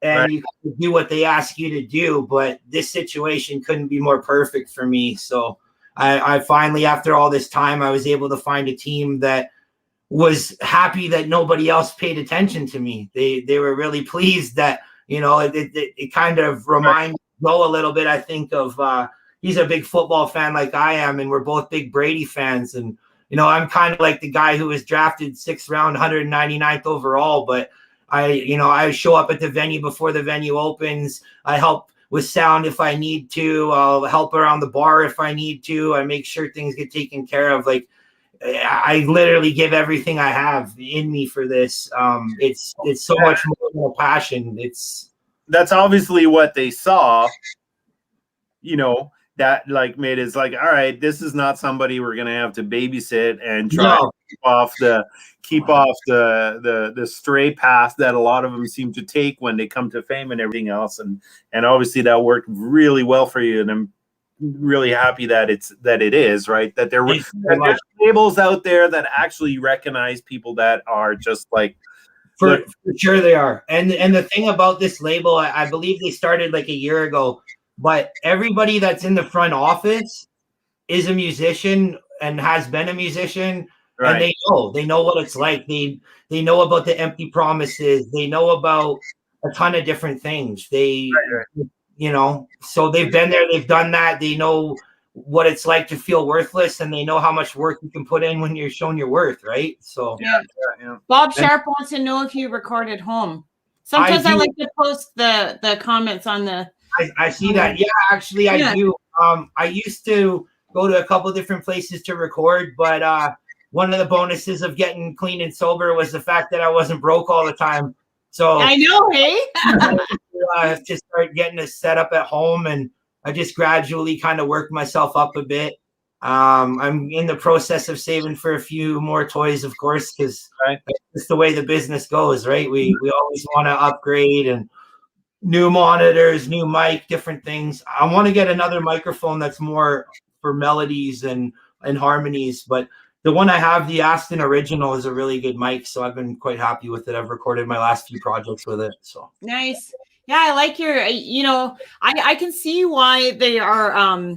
and you can do what they ask you to do. But this situation couldn't be more perfect for me. So I finally, after all this time, I was able to find a team that was happy that nobody else paid attention to me. They were really pleased that, it kind of reminded Joe a little bit, I think, of he's a big football fan like I am, and we're both big Brady fans. And, I'm kind of like the guy who was drafted 6th round, 199th overall, but I show up at the venue before the venue opens. I help with sound if I need to. I'll help around the bar if I need to. I make sure things get taken care of. Like, I literally give everything I have in me for this. It's so much more passion. That's obviously what they saw you know, that like made it like, all right, this is not somebody we're gonna have to babysit and try to keep off the stray path that a lot of them seem to take when they come to fame and everything else. And obviously that worked really well for you, and I'm really happy that it is right, that there's labels out there that actually recognize people that are just like for sure they are. And the thing about this label, I believe they started like a year ago, but everybody that's in the front office is a musician and has been a musician. Right. And they know what it's like. They know about the empty promises. They know about a ton of different things. You know, so they've been there, they've done that. They know what it's like to feel worthless, and they know how much work you can put in when you're shown your worth, right? So yeah. Bob Sharp wants to know if you record at home. Sometimes I like to post the comments on the. I see that. Yeah, actually, I do. I used to go to a couple of different places to record, but one of the bonuses of getting clean and sober was the fact that I wasn't broke all the time. So I know, hey. I have to start getting a setup at home, and I just gradually kind of worked myself up a bit. I'm in the process of saving for a few more toys, of course, because it's the way the business goes, right? We always want to upgrade and new monitors, new mic, different things. I want to get another microphone that's more for melodies and harmonies, but the one I have, the Aston Original, is a really good mic, so I've been quite happy with it. I've recorded my last few projects with it. So nice. Yeah, I like your. You know, I can see why they are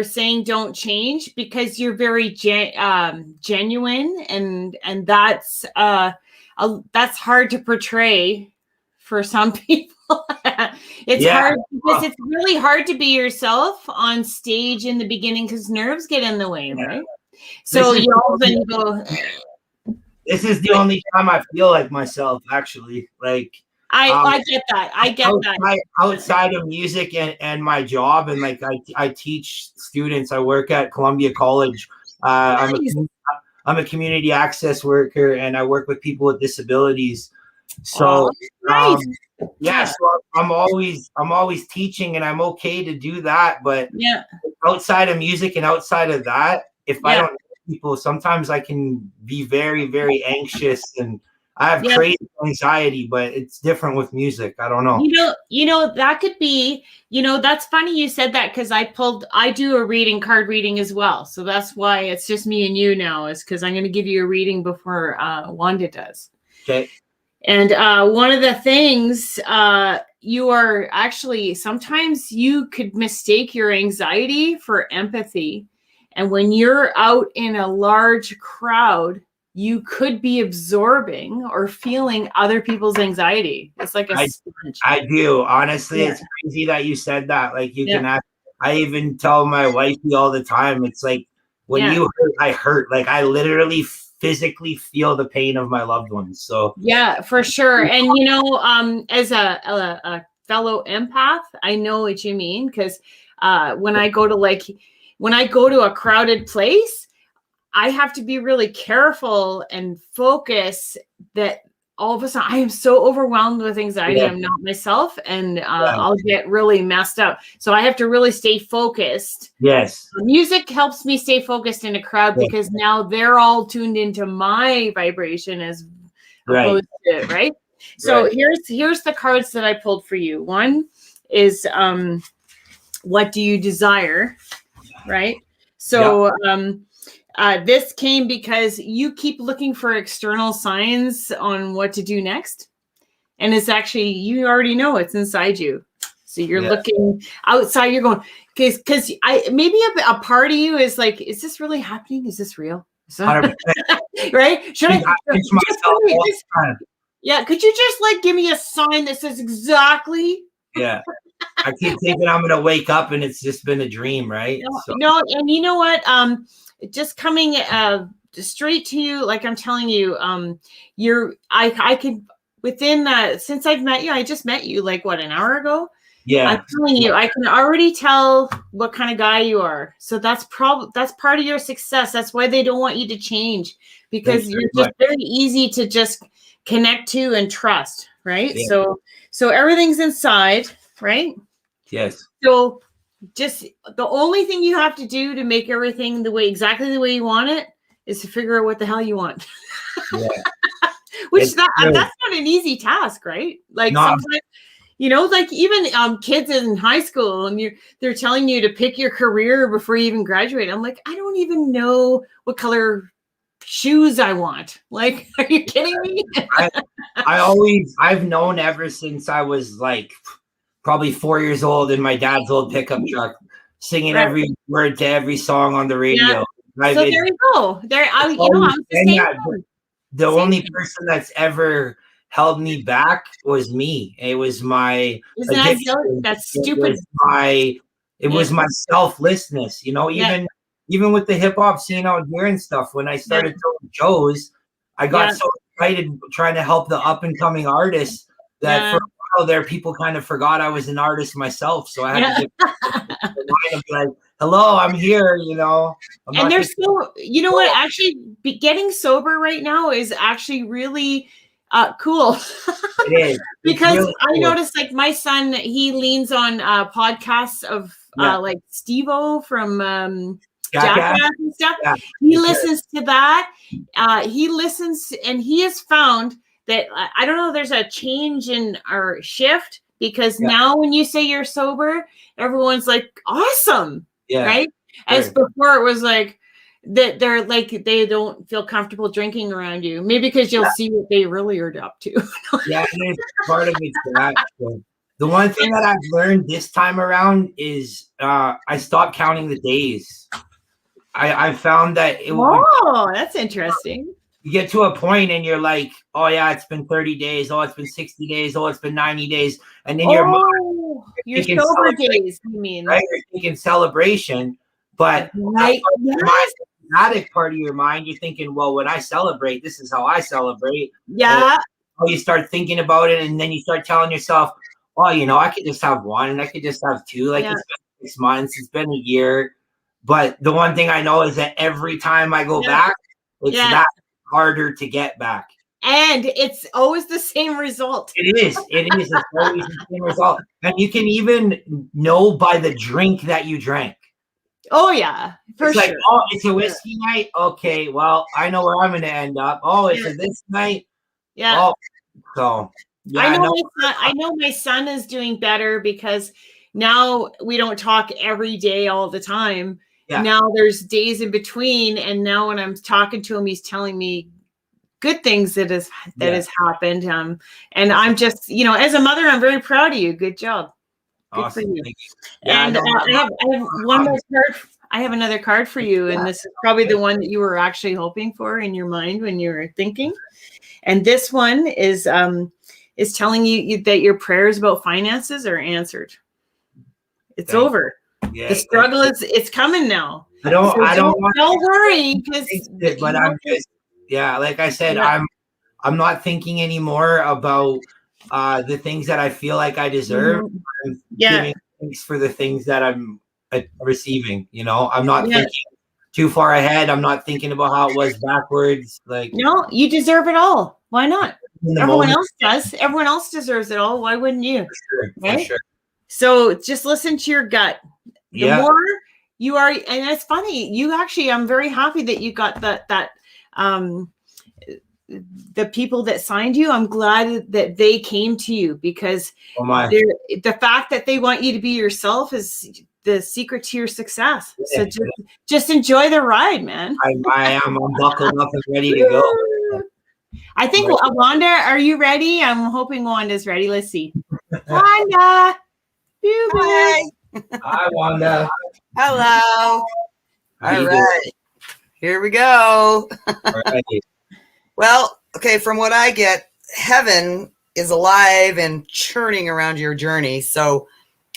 saying don't change, because you're very genuine, and that's hard to portray for some people. It's hard because it's really hard to be yourself on stage in the beginning because nerves get in the way, right? So you often go. This is the only time I feel like myself, actually. Like I get that. I get that. Outside of music and my job, and like I teach students. I work at Columbia College. I'm a community access worker, and I work with people with disabilities. So so I'm always teaching, and I'm okay to do that. But outside of music and outside of that, if I don't know people, sometimes I can be very, very anxious, and I have crazy anxiety, but it's different with music. I don't know. You know, that could be, that's funny you said that, because I do a card reading as well. So that's why it's just me and you now, is because I'm going to give you a reading before Wanda does. Okay. And one of the things you are actually, sometimes you could mistake your anxiety for empathy. And when you're out in a large crowd, you could be absorbing or feeling other people's anxiety. It's like a sponge. I do. Honestly, it's crazy that you said that. Like you can ask, I even tell my wifey all the time, it's like, when you hurt, I hurt. Like I literally physically feel the pain of my loved ones. So yeah, for sure. And as a fellow empath, I know what you mean, because when I go to a crowded place, I have to be really careful and focus that all of a sudden I am so overwhelmed with anxiety. I'm not myself, and I'll get really messed up. So I have to really stay focused. Yes. Music helps me stay focused in a crowd because now they're all tuned into my vibration as opposed to, right? So here's the cards that I pulled for you. One is what do you desire? Right. So this came because you keep looking for external signs on what to do next. And it's actually, you already know it's inside you. So you're looking outside, you're going, because maybe a part of you is like, is this really happening? Is this real? Right? Should I? Yeah. Could you just like give me a sign that says exactly? Yeah. I keep thinking I'm going to wake up and it's just been a dream, right? No, and you know what? Just coming straight to you, like I'm telling you, I could within since I've met you, I just met you like an hour ago. Yeah, I'm telling you, I can already tell what kind of guy you are. So that's part of your success. That's why they don't want you to change, because you're just very easy to just connect to and trust, right? Yeah. So everything's inside, right? Yes. So just the only thing you have to do to make everything exactly the way you want it is to figure out what the hell you want. Yeah. Which that's not an easy task, right? Like sometimes, like even kids in high school, and they're telling you to pick your career before you even graduate. I'm like, I don't even know what color shoes I want. Like, are you kidding me? I've known ever since I was like probably 4 years old in my dad's old pickup truck, singing every word to every song on the radio. Yeah. So there you go. I'm the same. The only person that's ever held me back was me. It was my that's stupid. It was my selflessness, even with the hip hop scene out here and stuff. When I started doing shows, I got so excited trying to help the up and coming artists that for a while there, people kind of forgot I was an artist myself. So I had to be like, hello, I'm here, And there's so, what, actually getting sober right now is actually really cool. It is. Because really cool. I noticed, like, my son, he leans on podcasts of like Steve-O from Jackass and stuff. Yeah. He listens to that. He listens, and he has found that, I don't know, there's a change in our shift, because now when you say you're sober, everyone's like, awesome. Yeah. Right. As before, it was like that they're like, they don't feel comfortable drinking around you. Maybe because you'll see what they really are up to. Yeah, part of it's that. The one thing that I've learned this time around is I stopped counting the days. I found that that's interesting. You get to a point and you're like, oh yeah, it's been 30 days. Oh, it's been 60 days. Oh, it's been 90 days. And then your sober days, you mean? Right? You're thinking celebration, but the addict part of your mind, you're thinking, well, when I celebrate, this is how I celebrate. Yeah. You start thinking about it, and then you start telling yourself, oh, I could just have one, and I could just have two. Like, it's been 6 months, it's been a year. But the one thing I know is that every time I go back, it's that harder to get back. And it's always the same result. It is. It's always the same result. And you can even know by the drink that you drank. Oh, yeah. It's like, oh, it's a whiskey night. Okay, well, I know where I'm going to end up. Oh, it's a this night. Yeah. Oh, so I know my son is doing better, because now we don't talk every day all the time. Yeah. Now there's days in between, and now when I'm talking to him, he's telling me good things that has happened. And I'm just, as a mother, I'm very proud of you. Good job. Good awesome. For you. Yeah, and I have one more card. I have another card for you, and this is probably the one that you were actually hoping for in your mind when you were thinking. And this one is telling you that your prayers about finances are answered. It's over. Yeah, the struggle it's coming now. Don't worry, but I'm just like I said, I'm not thinking anymore about the things that I feel like I deserve. Mm-hmm. I'm giving thanks for the things that I'm receiving. I'm not thinking too far ahead. I'm not thinking about how it was backwards. Like, no, you deserve it all. Why not? Everyone else does. Everyone else deserves it all. Why wouldn't you? For sure. Right? For sure. So just listen to your gut. The more you are, and it's funny, I'm very happy that you got that the people that signed you. I'm glad that they came to you, because the fact that they want you to be yourself is the secret to your success. So just enjoy the ride, man. I'm buckled up and ready to go. I think, Wanda, are you ready? I'm hoping Wanda's ready. Let's see. Wanda. Hi. Hi, Wanda. Hello. All right. Here we go. All right. Well, okay, from what I get, heaven is alive and churning around your journey. So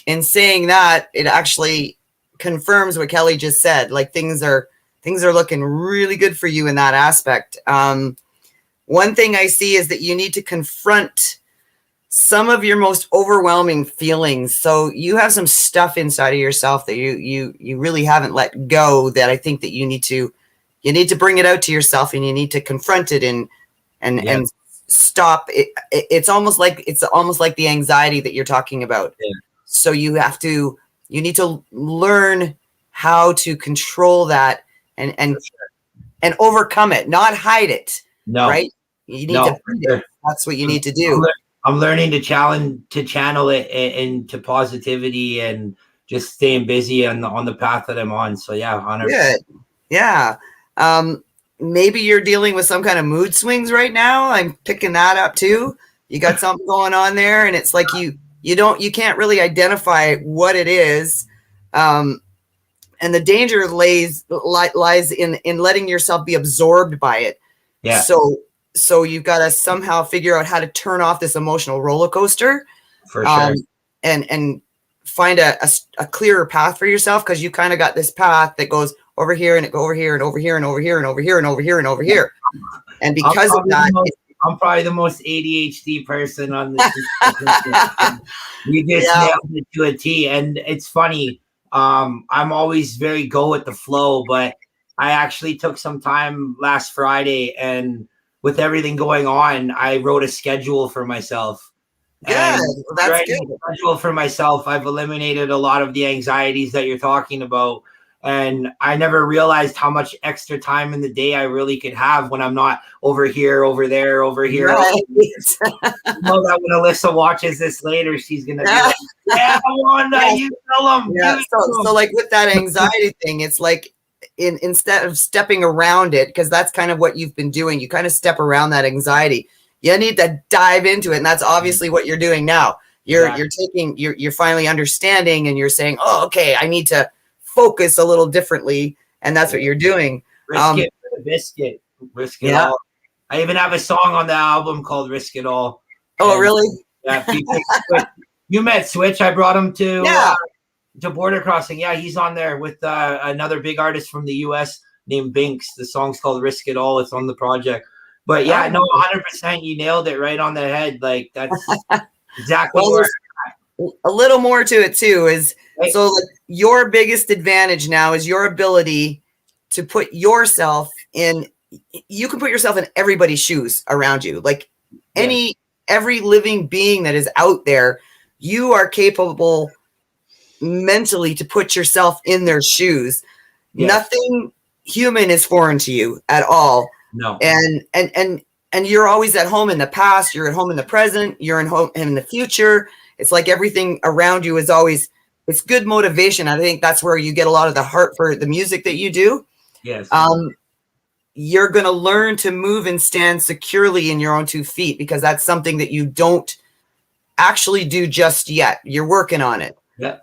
in saying that, it actually confirms what Kelly just said. Like, things are looking really good for you in that aspect. One thing I see is that you need to confront some of your most overwhelming feelings. So you have some stuff inside of yourself that you really haven't let go, that I think that you need to bring it out to yourself, and you need to confront it and stop it. It's almost like the anxiety that you're talking about. Yeah. So you have to you need to learn how to control that and overcome it, not hide it. No, right? You need to beat it. That's what you need to do. I'm learning to channel it into positivity and just staying busy on the path that I'm on. So yeah, 100%. Good. Yeah. Maybe you're dealing with some kind of mood swings right now. I'm picking that up too. You got something going on there, and it's like you can't really identify what it is. And the danger lies in letting yourself be absorbed by it. Yeah. So you've got to somehow figure out how to turn off this emotional roller coaster. For sure. And find a clearer path for yourself, because you kind of got this path that goes over here and it go over here and over here and over here and over here and over here and over here. And because of that, I'm probably the most ADHD person on this. You just nailed it to a T. And it's funny. I'm always very go with the flow, but I actually took some time last Friday, and with everything going on, I wrote a schedule for myself. Good. That's good. Schedule for myself. I've eliminated a lot of the anxieties that you're talking about. And I never realized how much extra time in the day I really could have when I'm not over here, over there, over here. Right. I know that when Alyssa watches this later, she's going to be like, yeah, Wanda, you tell them. Yeah. So like with that anxiety thing, it's like instead of stepping around it, because that's kind of what you've been doing, you kind of step around that anxiety. You need to dive into it. And that's obviously what you're doing now. You're finally understanding, and you're saying, oh, okay, I need to focus a little differently. And that's what you're doing. Risk it for the biscuit. Risk it all. I even have a song on the album called Risk It All. Oh, and, really? Yeah. You met Switch. I brought him to Border Crossing. Yeah, he's on there with another big artist from the US named Binks. The song's called Risk It All. It's on the project. But yeah, no, 100%. You nailed it right on the head. Like that's exactly where. A little more to it too is so like your biggest advantage now is your ability to put yourself in. You can put yourself in everybody's shoes around you. Like every living being that is out there, you are capable mentally to put yourself in their shoes. Yeah. Nothing human is foreign to you at all. No. And you're always at home in the past, you're at home in the present, you're in home in the future. It's like everything around you is always, it's good motivation. I think that's where you get a lot of the heart for the music that you do. Yes. You're going to learn to move and stand securely in your own 2 feet, because that's something that you don't actually do just yet. You're working on it. Yeah.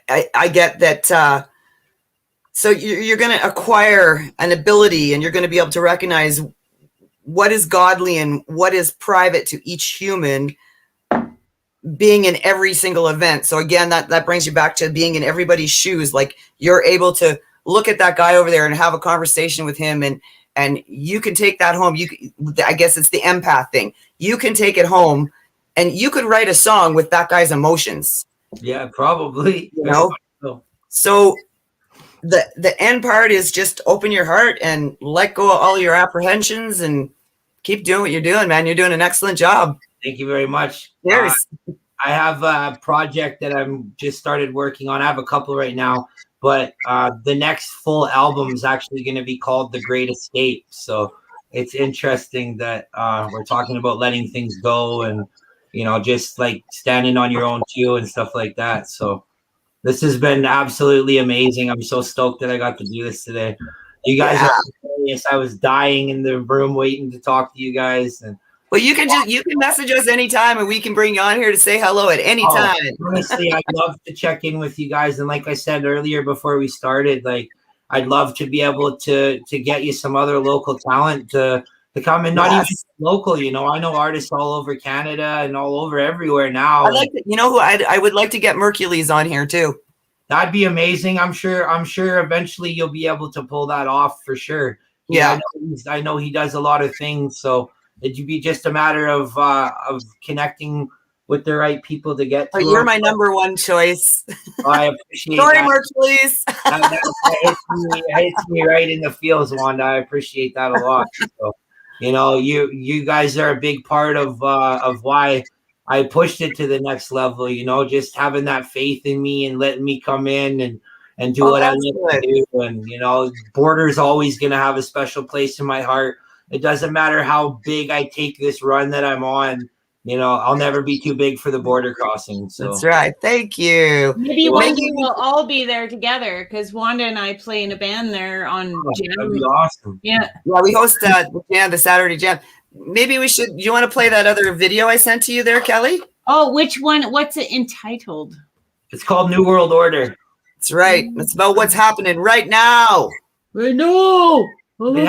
I get that. So you're going to acquire an ability, and you're going to be able to recognize what is godly and what is private to each human being in every single event. So again, that brings you back to being in everybody's shoes. Like you're able to look at that guy over there and have a conversation with him, and you can take that home. I guess it's the empath thing. You can take it home, and you could write a song with that guy's emotions. Yeah, probably. You know? So the end part is just open your heart and let go of all your apprehensions and keep doing what you're doing, man. You're doing an excellent job. Thank you very much. Cheers. I have a project that I'm just started working on. I have a couple right now, but the next full album is actually going to be called The Great Escape. So it's interesting that we're talking about letting things go and, just like standing on your own too and stuff like that. So this has been absolutely amazing. I'm so stoked that I got to do this today. You guys are hilarious. I was dying in the room waiting to talk to you guys. And well, you can message us anytime, and we can bring you on here to say hello at any time. Honestly, I'd love to check in with you guys. And like I said earlier before we started, like I'd love to be able to get you some other local talent to come, and not even local. I know artists all over Canada and all over everywhere now. I would like to get Mercules on here too. That'd be amazing. I'm sure eventually you'll be able to pull that off for sure. Yeah. I know he does a lot of things. So it'd be just a matter of connecting with the right people to get to. You're my number one choice. I appreciate Sorry, that. Mercules. That hits me right in the feels, Wanda. I appreciate that a lot. So, you guys are a big part of why I pushed it to the next level, you know, just having that faith in me and letting me come in and do what I need to do. And, you know, Border's always going to have a special place in my heart. It doesn't matter how big I take this run that I'm on, you know, I'll never be too big for the border crossing. So that's right. Thank you. Maybe one day we'll all be there together because Wanda and I play in a band there on Jam. That'd be awesome. Yeah. Yeah, we host the Saturday Jam. Maybe we should. You want to play that other video I sent to you there, Kelly? Oh, which one? What's it entitled? It's called New World Order. That's right. It's about what's happening right now. I know. It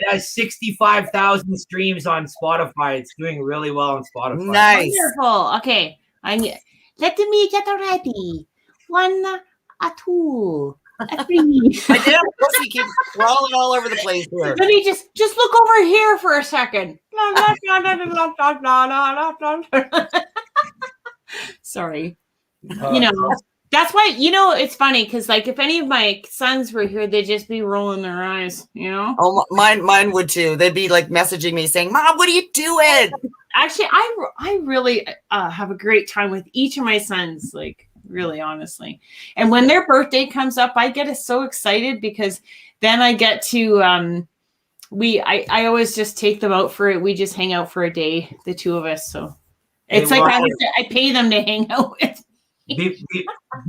has 65,000 streams on Spotify. It's doing really well on Spotify. Nice. Wonderful. Okay. Let me get ready. 1, 2, 3. My damn pussy keeps crawling all over the place here. Let me just look over here for a second. Sorry. You know, that's why, you know, it's funny because, like, if any of my sons were here, they'd just be rolling their eyes, you know? Oh, mine would too. They'd be like messaging me saying, Mom, what are you doing? Actually, I really have a great time with each of my sons, like, really, honestly. And when their birthday comes up, I get so excited because then I get to, I always just take them out for it. We just hang out for a day, the two of us. So it's like I pay them to hang out with.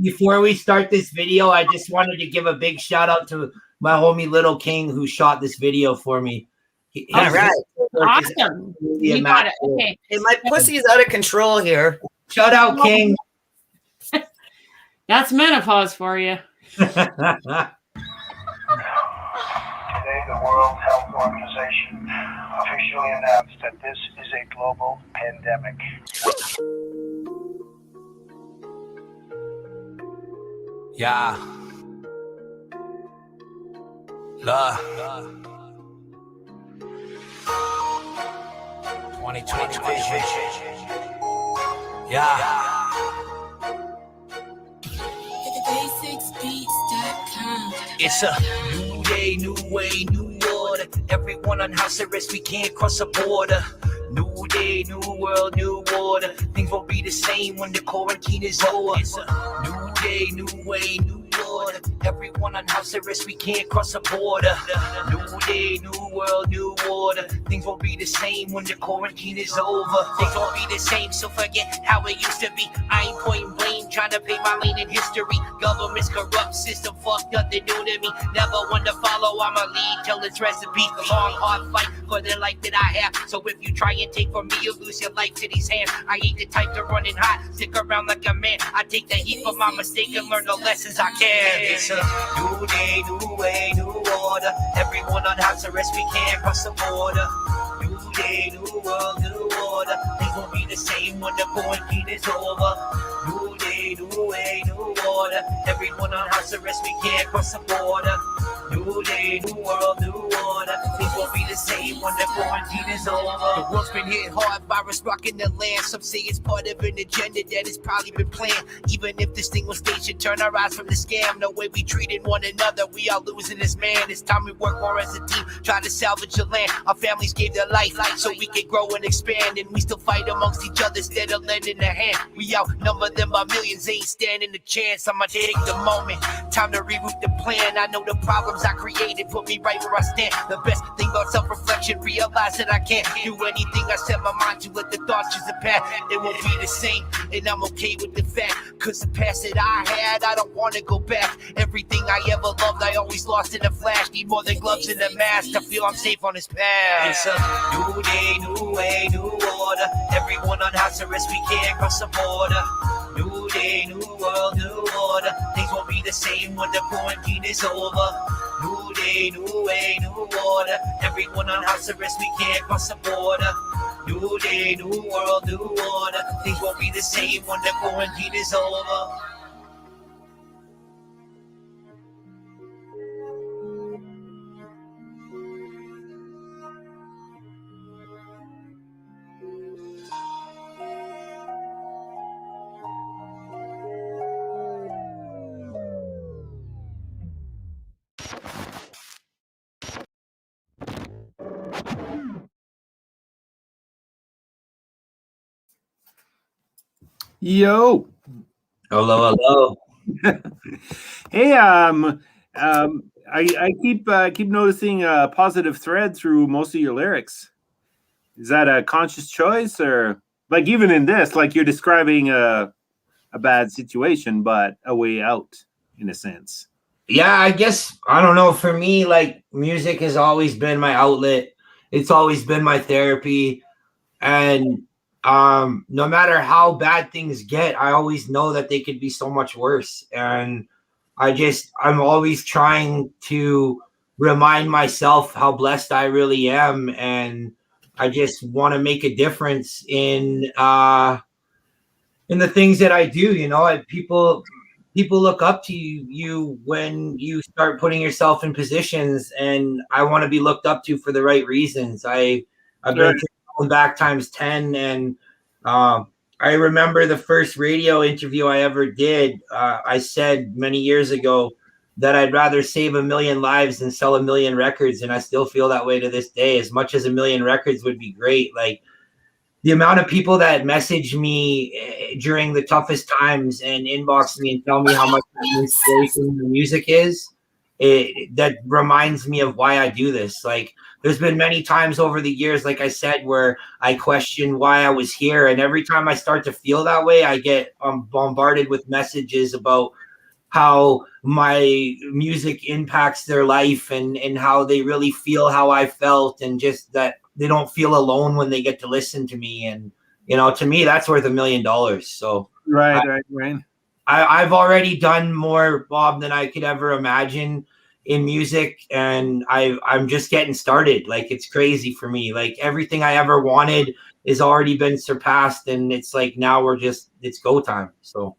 Before we start this video, I just wanted to give a big shout out to my homie Little King who shot this video for me. All right. Awesome. You got it. Okay. Hey, my pussy is out of control here. Shout out, King. That's menopause for you. Today, the World Health Organization officially announced that this is a global pandemic. Yeah. La. 2020 vision. Yeah. It's a new day, new way, new order. Everyone on house arrest, we can't cross a border. New day, new world, new order. Things won't be the same when the quarantine is over. It's a new day, new way, new order. Everyone on house arrest, we can't cross a border. New day, new world, new order. Things won't be the same when the quarantine is over. Things won't be the same, so forget how it used to be. I ain't pointing blame, trying to pay my lane in history. Government's corrupt, system fucked, nothing new to me. Never one to follow, I'ma lead till it's recipe. Long, hard fight for the life that I have. So if you try and take from me, you'll lose your life to these hands. I ain't the type to run and hide, stick around like a man. I take the heat for my mistake and learn the lessons I can. It's a new day, new way, new order. Everyone on house arrest, we can't cross the border. New day, new world, new order. Things won't be the same when the quarantine is over. New day, new way, new order. Everyone on house arrest, we can't cross the border. New day, new world, new order. Things won't be the same when the quarantine is over. The world's been hit hard, virus rocking the land. Some say it's part of an agenda that has probably been planned. Even if this thing was staged, should turn our eyes from the scam. The way we treated one another, we are losing this man. It's time we work more as a team, try to salvage the land. Our families gave their life so we can grow and expand, and we still fight amongst each other instead of lending a hand. We outnumber them by millions, ain't standing a chance. I'ma take the moment, time to reroute the plan. I know the problems I created put me right where I stand. The best thing about self-reflection, realize that I can't do anything I set my mind to. Let the thoughts choose the path, it won't be the same, and I'm okay with the fact. Cause the past that I had, I don't wanna go back. Everything I ever loved, I always lost in a flash. Need more than gloves and a mask to feel I'm safe on this path. It's a new day, new way, new order. Everyone on house arrest, we can't cross the border. New day, new world, new order. Things won't be the same when the quarantine is over. New day, new way, new order. Everyone on house arrest, we can't cross the border. New day, new world, new order. Things won't be the same when the quarantine is over. Yo. Hello, hello. Hey, I keep noticing a positive thread through most of your lyrics. Is that a conscious choice, or like even in this, like you're describing a bad situation, but a way out in a sense? Yeah, I guess, I don't know. For me, like, music has always been my outlet. It's always been my therapy. And no matter how bad things get, I always know that they could be so much worse. And I'm always trying to remind myself how blessed I really am. And I just want to make a difference in the things that I do. You know, people look up to you when you start putting yourself in positions, and I want to be looked up to for the right reasons. I've been going back times 10, and I remember the first radio interview I ever did. I said many years ago that I'd rather save 1 million lives than sell 1 million records, and I still feel that way to this day. As much as 1 million records would be great, like, the amount of people that message me during the toughest times and inbox me and tell me how much inspiration the music is, that reminds me of why I do this. Like, there's been many times over the years, like I said, where I question why I was here. And every time I start to feel that way, I get bombarded with messages about how my music impacts their life, and how they really feel how I felt, and just that they don't feel alone when they get to listen to me. And, you know, to me, that's worth $1 million. So Right. I've already done more, Bob, than I could ever imagine in music. And I'm just getting started. Like, it's crazy for me. Like, everything I ever wanted has already been surpassed. And it's like, now it's go time. So.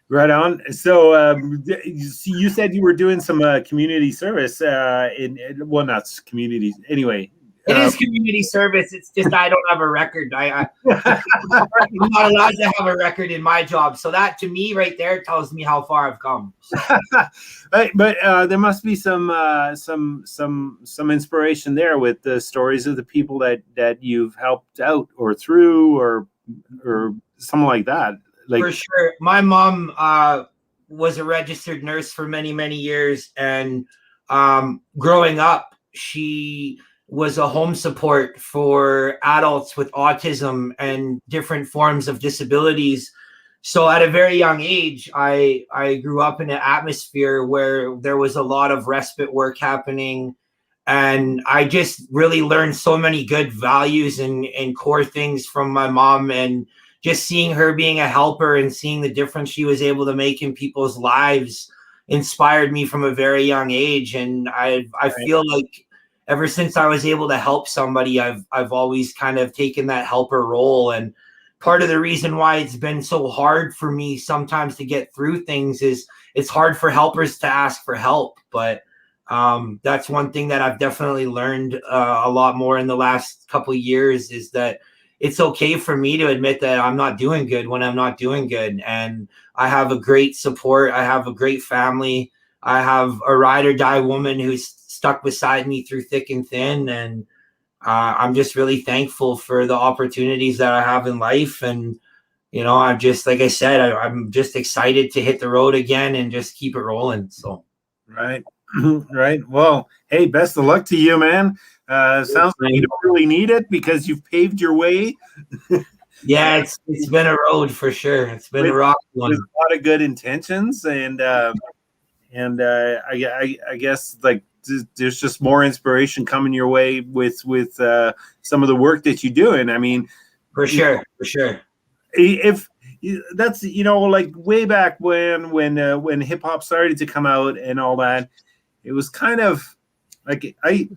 Right on. So you said you were doing some community service well, not community. Anyway, it is community service. It's just I don't have a record. I'm not allowed to have a record in my job. So that, to me, right there, tells me how far I've come. So. but there must be some inspiration there with the stories of the people that you've helped out or through or something like that. Like, for sure. My mom was a registered nurse for many, many years. And growing up, she was a home support for adults with autism and different forms of disabilities. So at a very young age, I grew up in an atmosphere where there was a lot of respite work happening. And I just really learned so many good values and core things from my mom. And just seeing her being a helper and seeing the difference she was able to make in people's lives inspired me from a very young age. And I feel like ever since I was able to help somebody, I've always kind of taken that helper role. And part of the reason why it's been so hard for me sometimes to get through things is it's hard for helpers to ask for help. But that's one thing that I've definitely learned a lot more in the last couple of years, is that it's okay for me to admit that I'm not doing good when I'm not doing good. And I have a great support. I have a great family. I have a ride or die woman who's stuck beside me through thick and thin. And I'm just really thankful for the opportunities that I have in life. And, you know, I'm just, like I said, I'm just excited to hit the road again and just keep it rolling. So. Right. Right. Well, hey, best of luck to you, man. Sounds like you don't really need it because you've paved your way. Yeah, it's been a road for sure. It's been a rock one. With a lot of good intentions, and I guess like there's just more inspiration coming your way with some of the work that you're doing. I mean, for sure. If that's, you know, like way back when hip hop started to come out and all that, it was kind of like I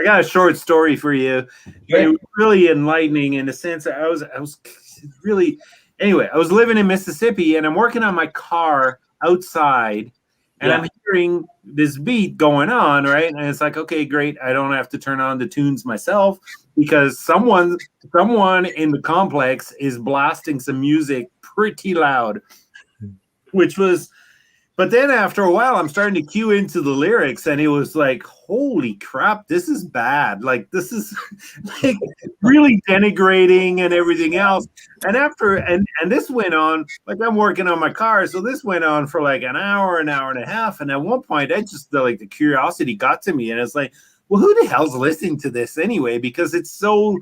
got a short story for you. Yeah. It was really enlightening in the sense that I was really, anyway, I was living in Mississippi and I'm working on my car outside and I'm hearing this beat going on, right? And it's like, okay, great. I don't have to turn on the tunes myself because someone in the complex is blasting some music pretty loud, which was But then after a while, I'm starting to cue into the lyrics, and it was like, holy crap, this is bad. Like, this is like really denigrating and everything else. And this went on, like, I'm working on my car, so this went on for like an hour and a half. And at one point, I just like the curiosity got to me, and it's like, well, who the hell's listening to this anyway? Because it's so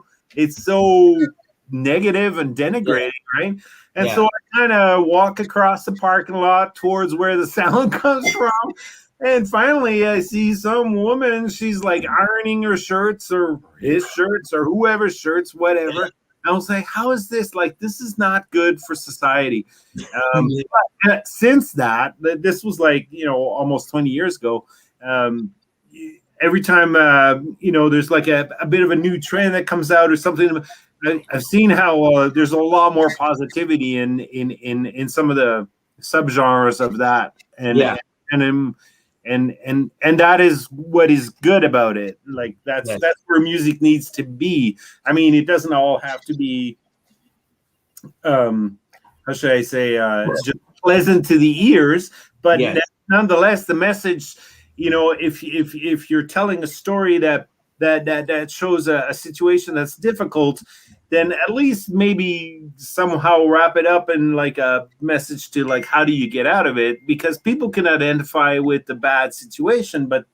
negative and denigrating, right? And so I kind of walk across the parking lot towards where the sound comes from. And finally, I see some woman. She's like ironing her shirts or his shirts or whoever's shirts, whatever. I was like, how is this? Like, this is not good for society. But since that, this was like, almost 20 years ago. Every time, there's like a bit of a new trend that comes out or something, I've seen how there's a lot more positivity in some of the subgenres of that, and that is what is good about it. Like that's where music needs to be. I mean, it doesn't all have to be, how should I say, just pleasant to the ears, but nonetheless, the message. If you're telling a story that shows a situation that's difficult, then at least maybe somehow wrap it up in like a message to like, how do you get out of it? Because people can identify with the bad situation, but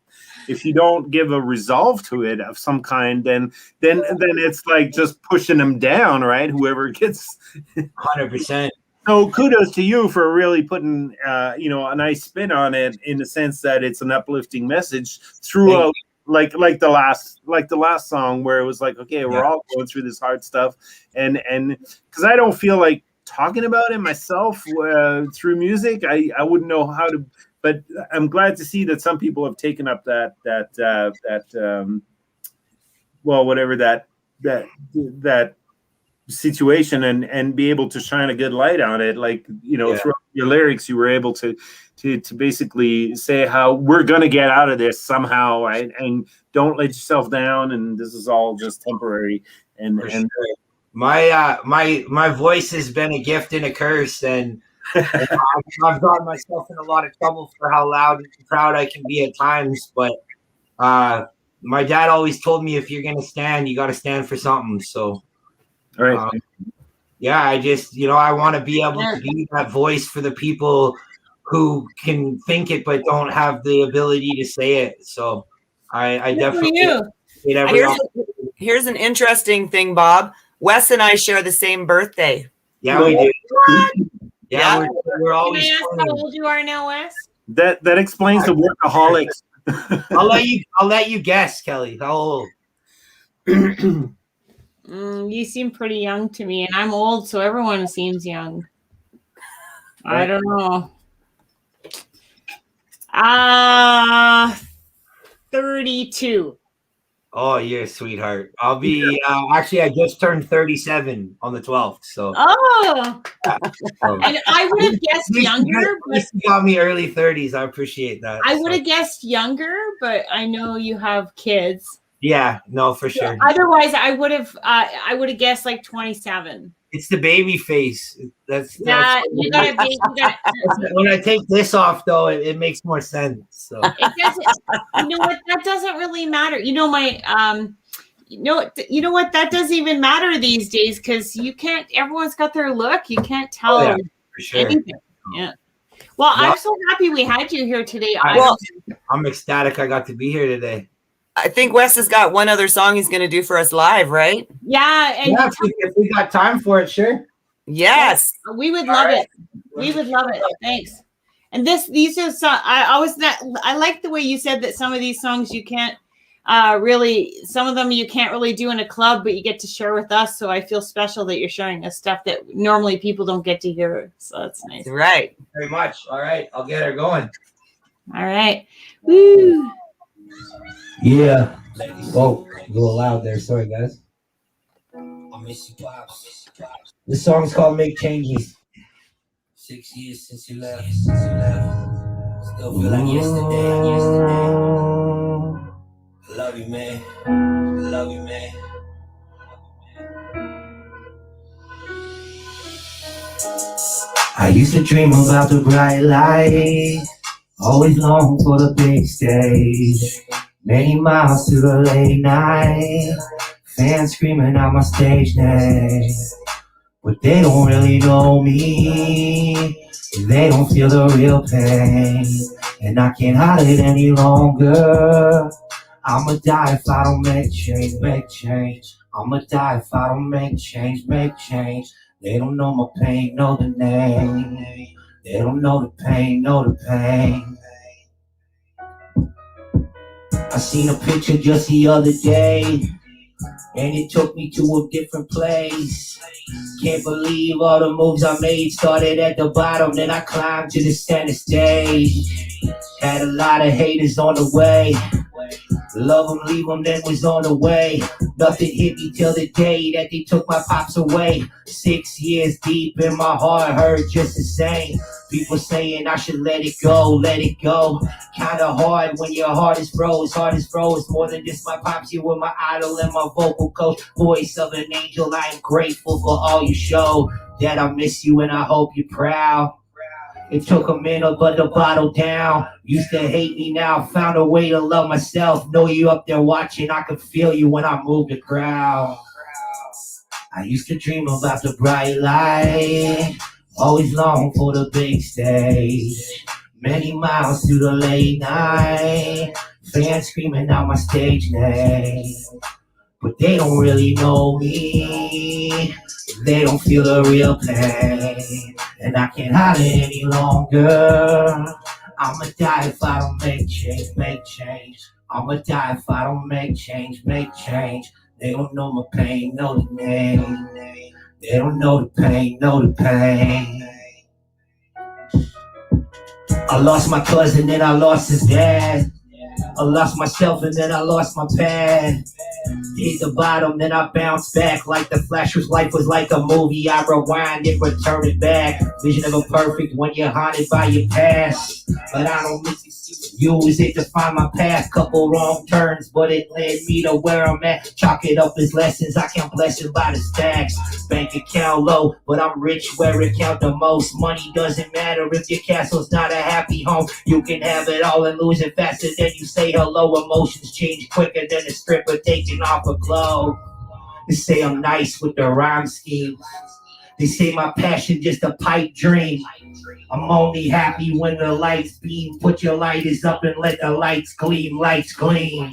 if you don't give a resolve to it of some kind, then it's like just pushing them down, right? Whoever gets 100%. So kudos to you for really putting, a nice spin on it in the sense that it's an uplifting message throughout, like the last song where it was like, okay, we're all going through this hard stuff, and because I don't feel like talking about it myself through music, I wouldn't know how to, but I'm glad to see that some people have taken up that whatever that situation and be able to shine a good light on it, like throughout your lyrics you were able to basically say how we're gonna get out of this somehow, right? And don't let yourself down, and this is all just temporary. And my voice has been a gift and a curse, and I've gotten myself in a lot of trouble for how loud and proud I can be at times, but my dad always told me, if you're gonna stand, you got to stand for something. So all right. I just, I want to be able to be that voice for the people who can think it but don't have the ability to say it. So I definitely. Here's an interesting thing, Bob. Wes and I share the same birthday. Yeah, we do. What? Yeah, we're always. Can I ask how old you are now, Wes? That explains the workaholics. I'll let you guess, Kelly. How old? You seem pretty young to me, and I'm old, so everyone seems young. I don't know. 32. Oh, you're a sweetheart. I'll be actually, I just turned 37 on the 12th. So and I would have guessed younger, but you got me early 30s. I appreciate that. I would have guessed younger, but I know you have kids. Yeah, no, for sure. Otherwise, I would have guessed like 27. It's the baby face. That's you gotta when I take this off, though, it makes more sense. So it doesn't. You know what? That doesn't really matter. You know what? That doesn't even matter these days because you can't. Everyone's got their look. You can't tell for sure. anything. Yeah. Well, I'm so happy we had you here today. I'm ecstatic I got to be here today. I think Wes has got one other song he's going to do for us live, right? Yeah, and if we got time for it, sure. Yes, we would love it. We would love it. Thanks. And these are I like the way you said that some of these songs you can't some of them you can't really do in a club, but you get to share with us. So I feel special that you're sharing us stuff that normally people don't get to hear. So that's nice. Right. Very much. All right, I'll get her going. All right. Woo. Yeah. Oh, a little loud there. Sorry, guys. This song's called Make Changes. 6 years since you left. Still feel like yesterday. I love you, man. I love you, man. I used to dream about the bright light, always long for the big stage. Many miles to the late night, fans screaming out my stage name. But they don't really know me, they don't feel the real pain. And I can't hide it any longer. I'ma die if I don't make change, make change. I'ma die if I don't make change, make change. They don't know my pain, know the name. They don't know the pain, know the pain. I seen a picture just the other day, and it took me to a different place. Can't believe all the moves I made. Started at the bottom, then I climbed to the center stage. Had a lot of haters on the way. Love them, leave them, then was on the way. Nothing hit me till the day that they took my pops away. 6 years deep in my heart hurt just the same. People saying I should let it go, let it go. Kinda hard when your heart is froze, more than just my pops. You were my idol and my vocal coach. Voice of an angel, I am grateful for all you show. Dad, I miss you and I hope you're proud. It took a minute, but the bottle down. Used to hate me now, found a way to love myself. Know you up there watching, I can feel you when I move the crowd. I used to dream about the bright light, always long for the big stage. Many miles to the late night, fans screaming out my stage name. But they don't really know me, they don't feel the real pain. And I can't hide it any longer. I'ma die if I don't make change, make change. I'ma die if I don't make change, make change. They don't know my pain, know the name. They don't know the pain, know the pain. I lost my cousin, then I lost his dad. I lost myself and then I lost my pad. Hit the bottom, then I bounced back. Like the Flash, whose life was like a movie. I rewind it, return it back. Vision of a perfect when you're haunted by your past. But I don't miss it. Use it to find my path. Couple wrong turns, but it led me to where I'm at. Chalk it up as lessons, I can't bless it by the stacks. Bank account low, but I'm rich where it count the most. Money doesn't matter if your castle's not a happy home. You can have it all and lose it faster than you say hello. Emotions change quicker than a stripper taking off a glove. They say I'm nice with the rhyme scheme. They say my passion just a pipe dream. I'm only happy when the lights beam. Put your lighters up and let the lights gleam, lights gleam.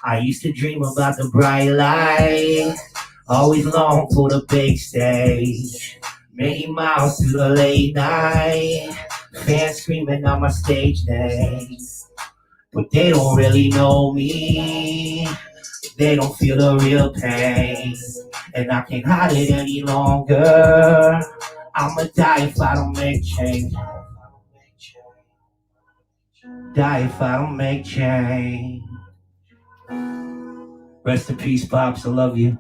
I used to dream about the bright light, always long for the big stage. Many miles to the late night, fans screaming out my stage name. But they don't really know me, they don't feel the real pain. And I can't hide it any longer. I'ma die if I don't make change. Die if I don't make change. Rest in peace, Pops. I love you.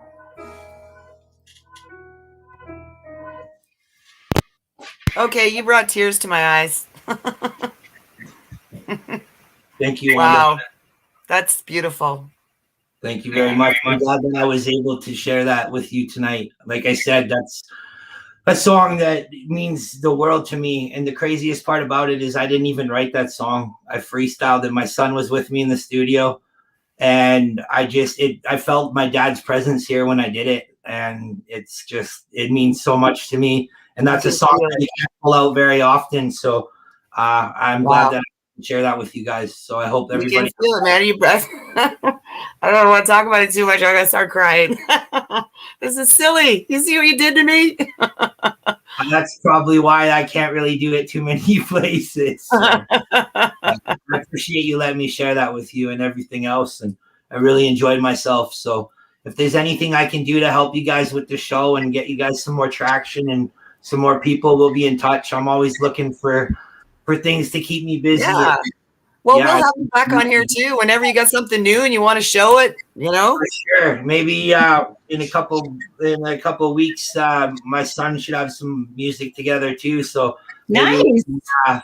Okay, you brought tears to my eyes. Thank you, Wanda. Wow, that's beautiful. Thank you very much. I'm glad that I was able to share that with you tonight. Like I said, that's a song that means the world to me. And the craziest part about it is I didn't even write that song. I freestyled it. My son was with me in the studio. And I felt my dad's presence here when I did it. And it means so much to me. And that's a song that you can't pull out very often. So I'm glad that I can share that with you guys. So I hope everybody. You can feel it, man. Your breath. I don't want to talk about it too much. I'm going to start crying. This is silly. You see what you did to me? That's probably why I can't really do it too many places. So, I appreciate you letting me share that with you and everything else. And I really enjoyed myself. So if there's anything I can do to help you guys with the show and get you guys some more traction and some more people, we'll be in touch. I'm always looking for things to keep me busy. Yeah. Well, we'll have you back on here too whenever you got something new and you want to show it, you know? For sure. Maybe in a couple of weeks, my son should have some music together too. So Nice.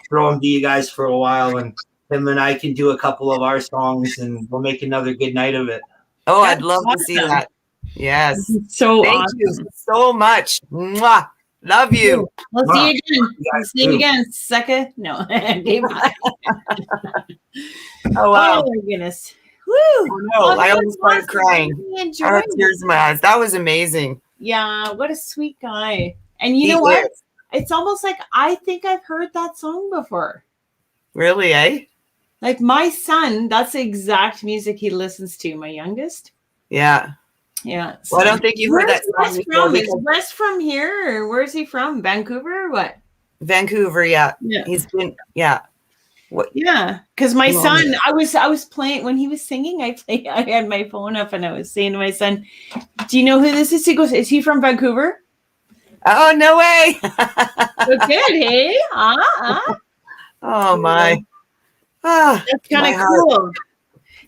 Throw them to you guys for a while, and him and I can do a couple of our songs, and we'll make another good night of it. Oh, That's I'd love to see awesome. that. Yes. So Thank awesome. you so much. Mwah. Love you. We'll see you again. We'll see you again, sucker. No. Okay, bye. Oh, wow. Oh, my goodness. Woo. Oh, no, I almost started crying. I Enjoy. had tears in my eyes. That was amazing. Yeah, what a sweet guy. And you He know what? is. It's almost like I think I've heard that song before. Really, eh? Like my son, that's the exact music he listens to, my youngest. Yeah. Yeah. Well, I don't think you've heard that Wes song before from? Is because- Wes from here, or where's he from? Vancouver or what? Vancouver, yeah. Yeah. He's been, yeah. What? Yeah, because my Oh. son, I was playing when he was singing. I had my phone up and I was saying to my son, "Do you know who this is?" He goes, "Is he from Vancouver?" Oh, no way. So good, hey? Oh, my. Ah, That's kind my of heart. cool.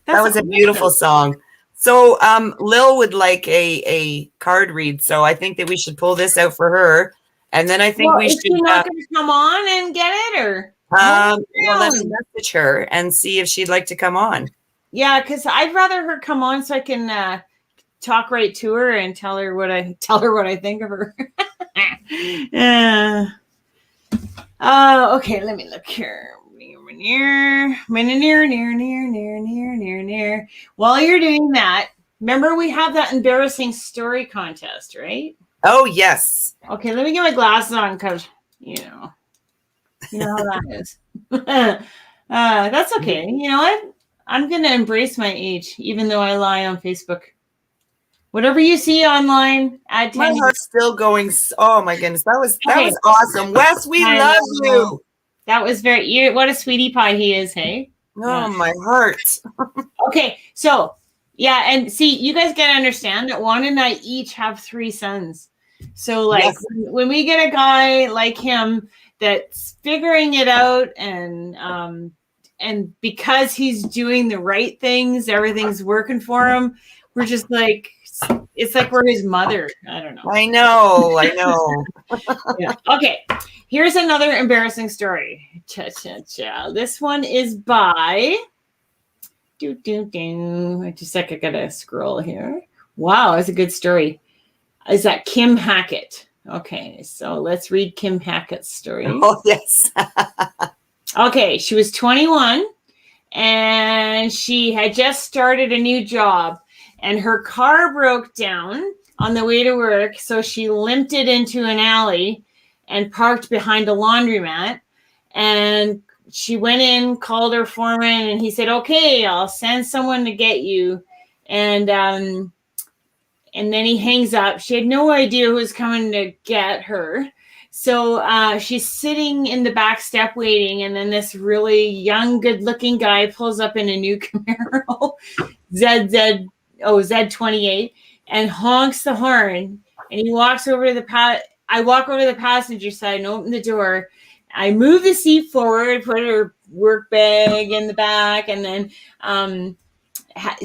That was a beautiful song. So Lil would like a card read, so I think that we should pull this out for her. And then I think we is should she not going to come on and get it, or? well, let me message her and see if she'd like to come on. Yeah, because I'd rather her come on so I can talk right to her and tell her what I think of her. Okay, let me look here. Near. While you're doing that, remember we have that embarrassing story contest, right? Oh, yes. Okay, let me get my glasses on because you know how that is. That's okay. You know what? I'm gonna embrace my age, even though I lie on Facebook. Whatever you see online, add 10. My heart's still going. Oh my goodness, that was Okay. awesome. Wes, we I love know. you. That was what a sweetie pie he is, hey? Oh, my heart. Okay, so yeah, and see, you guys gotta understand that Juan and I each have 3 sons. So like Yes. when we get a guy like him that's figuring it out and because he's doing the right things, everything's working for him. We're just like, it's like we're his mother. I don't know. I know. Yeah. Okay. Here's another embarrassing story. This one is by Just a sec, I gotta scroll here. Wow, that's a good story. Is that Kim Hackett? Okay, so let's read Kim Hackett's story. Oh, yes. Okay, she was 21 and she had just started a new job and her car broke down on the way to work. So she limped it into an alley and parked behind a laundromat. And she went in, called her foreman, and he said, "Okay, I'll send someone to get you." And then he hangs up. She had no idea who was coming to get her. So she's sitting in the back step waiting, and then this really young, good-looking guy pulls up in a new Camaro, Z28, and honks the horn. And he walks over to I walk over to the passenger side and open the door. I move the seat forward, put her work bag in the back, and then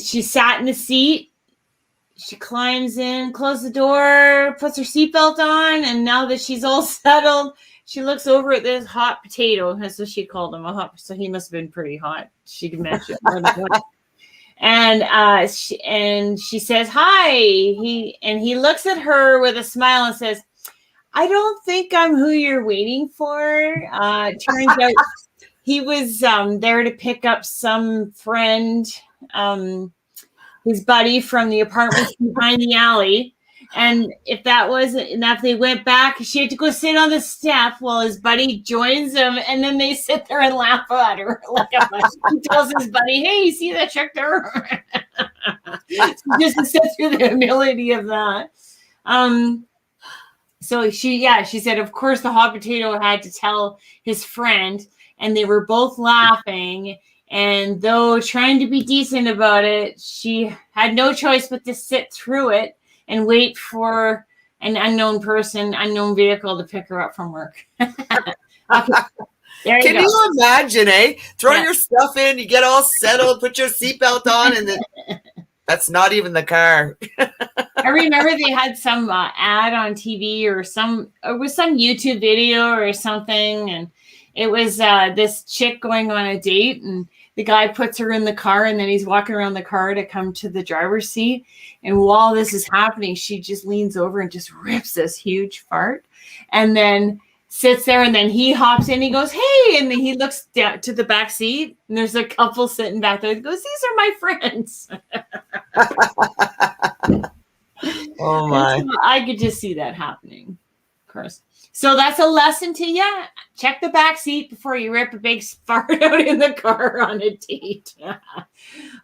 she sat in the seat. She climbs in, closes the door, puts her seatbelt on, and now that she's all settled, she looks over at this hot potato. That's what she called him, so he must have been pretty hot. She could mention it. And she says, "Hi." He looks at her with a smile and says, "I don't think I'm who you're waiting for." Turns out he was there to pick up some friend, his buddy from the apartment behind the alley. And if that wasn't enough, they went back. She had to go sit on the step while his buddy joins them. And then they sit there and laugh at her. He tells his buddy, "Hey, you see that truck there?" Just to sit through the humility of that. So she said, of course, the hot potato had to tell his friend, and they were both laughing. And though trying to be decent about it, she had no choice but to sit through it and wait for an unknown vehicle to pick her up from work. Okay. There you Can go. you imagine, throwing your stuff in, you get all settled, put your seatbelt on, and then that's not even the car. I remember they had some ad on TV or some YouTube video or something, and it was this chick going on a date, and the guy puts her in the car, and then he's walking around the car to come to the driver's seat. And while this is happening, she just leans over and just rips this huge fart, and then sits there, and then he hops in. He goes, "Hey," and then he looks down to the back seat, and there's a couple sitting back there. He goes, "These are my friends." Oh my! So I could just see that happening, of course. So that's a lesson to you. Check the back seat before you rip a big fart out in the car on a date.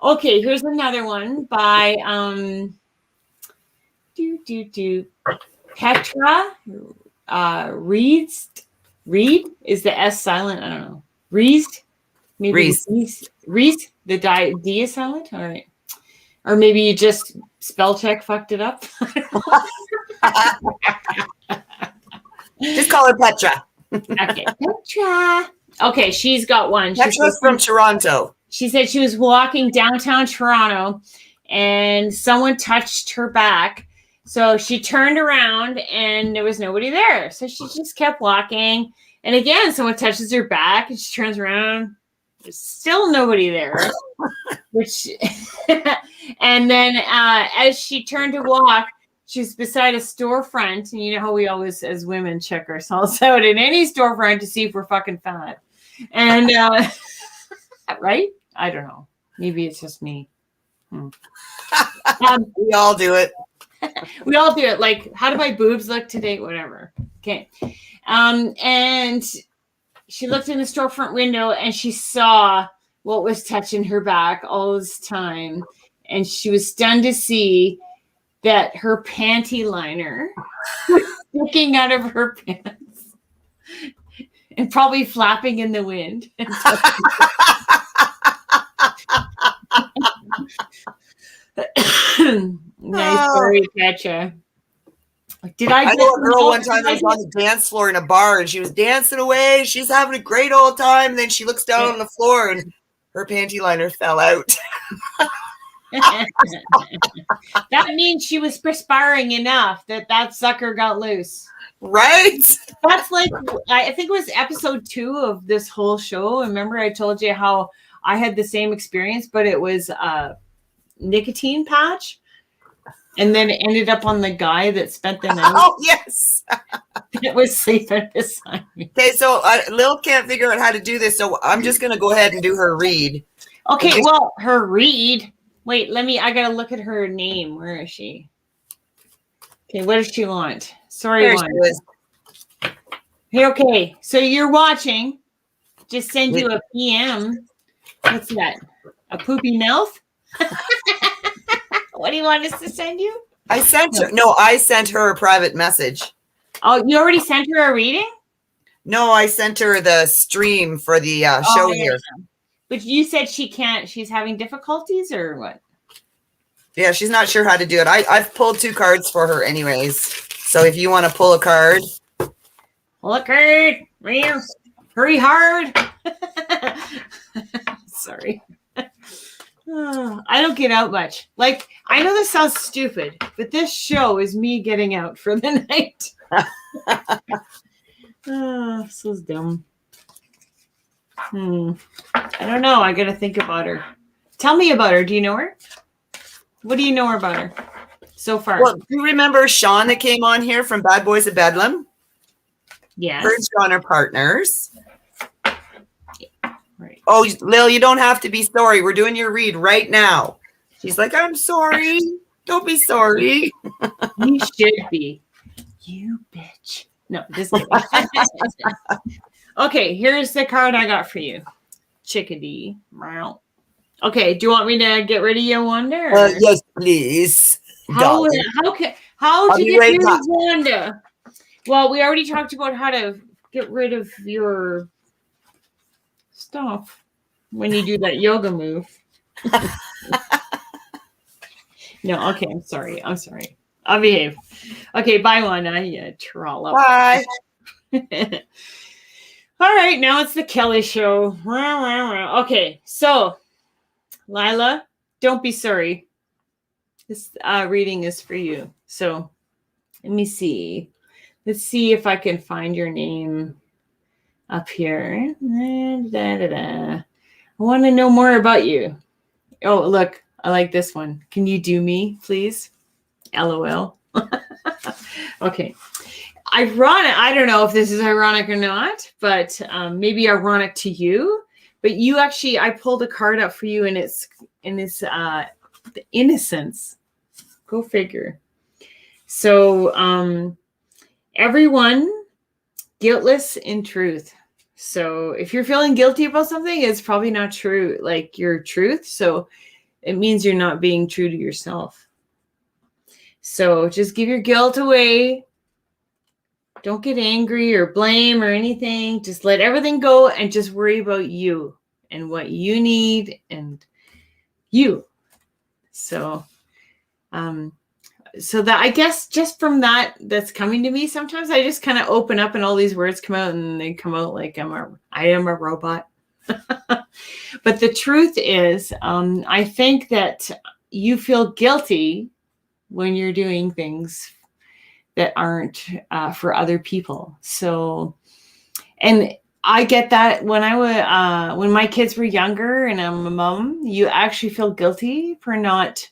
Okay, here's another one by Petra. Reed is the S silent? I don't know. Reese? Maybe Reese. The D is silent? All right. Or maybe you just spell check fucked it up. Just call her Petra. Okay, Petra. Okay, she's got one. Petra's from Toronto. She said she was walking downtown Toronto and someone touched her back. So she turned around and there was nobody there. So she just kept walking. And again, someone touches her back and she turns around. There's still nobody there. And then as she turned to walk, she's beside a storefront. And you know how we always, as women, check ourselves out in any storefront to see if we're fucking fat. And, right? I don't know. Maybe it's just me. We all do it. We all do it. Like, how do my boobs look today? Whatever. Okay. And she looked in the storefront window and she saw what was touching her back all this time. And she was stunned to see that her panty liner was sticking out of her pants and probably flapping in the wind. Nice story, Petra. I know a girl one time that was on the dance floor in a bar and she was dancing away. She's having a great old time. And then she looks down on the floor and her panty liner fell out. That means she was perspiring enough that sucker got loose. Right? That's like, I think it was episode 2 of this whole show. Remember I told you how I had the same experience, but it was a nicotine patch. And then it ended up on the guy that spent the night. Oh, yes. It was sleeping beside me. Okay, so Lil can't figure out how to do this, so I'm just going to go ahead and do her read. Okay, well, her read. Wait, I got to look at her name. Where is she? Okay, what does she want? Sorry, Wanda. Hey, okay, so you're watching. Just send you a PM. What's that? A poopy mouth? What do you want us to send you? I sent her a private message. Oh, you already sent her a reading? No, I sent her the stream for the show here. But you said she can't, she's having difficulties or what? Yeah, she's not sure how to do it. I've pulled 2 cards for her anyways. So if you want to pull a card. Pull a card. Hurry hard. Sorry. I don't get out much. Like, I know this sounds stupid, but this show is me getting out for the night. So dumb. I don't know. I got to think about her. Tell me about her. Do you know her? What do you know about her so far? Well, do you remember Sean that came on here from Bad Boys of Bedlam? Yes. Her and Sean are partners. Right. Oh, Lil, you don't have to be sorry. We're doing your read right now. She's like, I'm sorry. Don't be sorry. You should be. You bitch. No, this is okay, here's the card I got for you. Chickadee. Okay, do you want me to get rid of you, Wanda? Yes, please. How to get rid of Wanda? Well, we already talked about how to get rid of your stuff when you do that yoga move. No, okay, I'm sorry. I'll behave. Okay, bye, Wanda. You troll up. Bye. All right, now it's the Kelly show. Okay, so Lila, don't be sorry. This reading is for you. So let me see. Let's see if I can find your name up here. I want to know more about you. Oh, look, I like this one. Can you do me, please? LOL. Okay. Ironic. I don't know if this is ironic or not, but maybe ironic to you. But you actually, I pulled a card up for you, and it's the innocence. Go figure. So everyone guiltless in truth. So if you're feeling guilty about something, it's probably not true, like your truth. So it means you're not being true to yourself. So just give your guilt away. Don't get angry or blame or anything. Just let everything go and just worry about you and what you need and you. So, so that, I guess, just from that's coming to me, sometimes I just kind of open up and all these words come out, and they come out like I am a robot. But the truth is, I think that you feel guilty when you're doing things that aren't for other people. So, and I get that when when my kids were younger and I'm a mom, you actually feel guilty for not,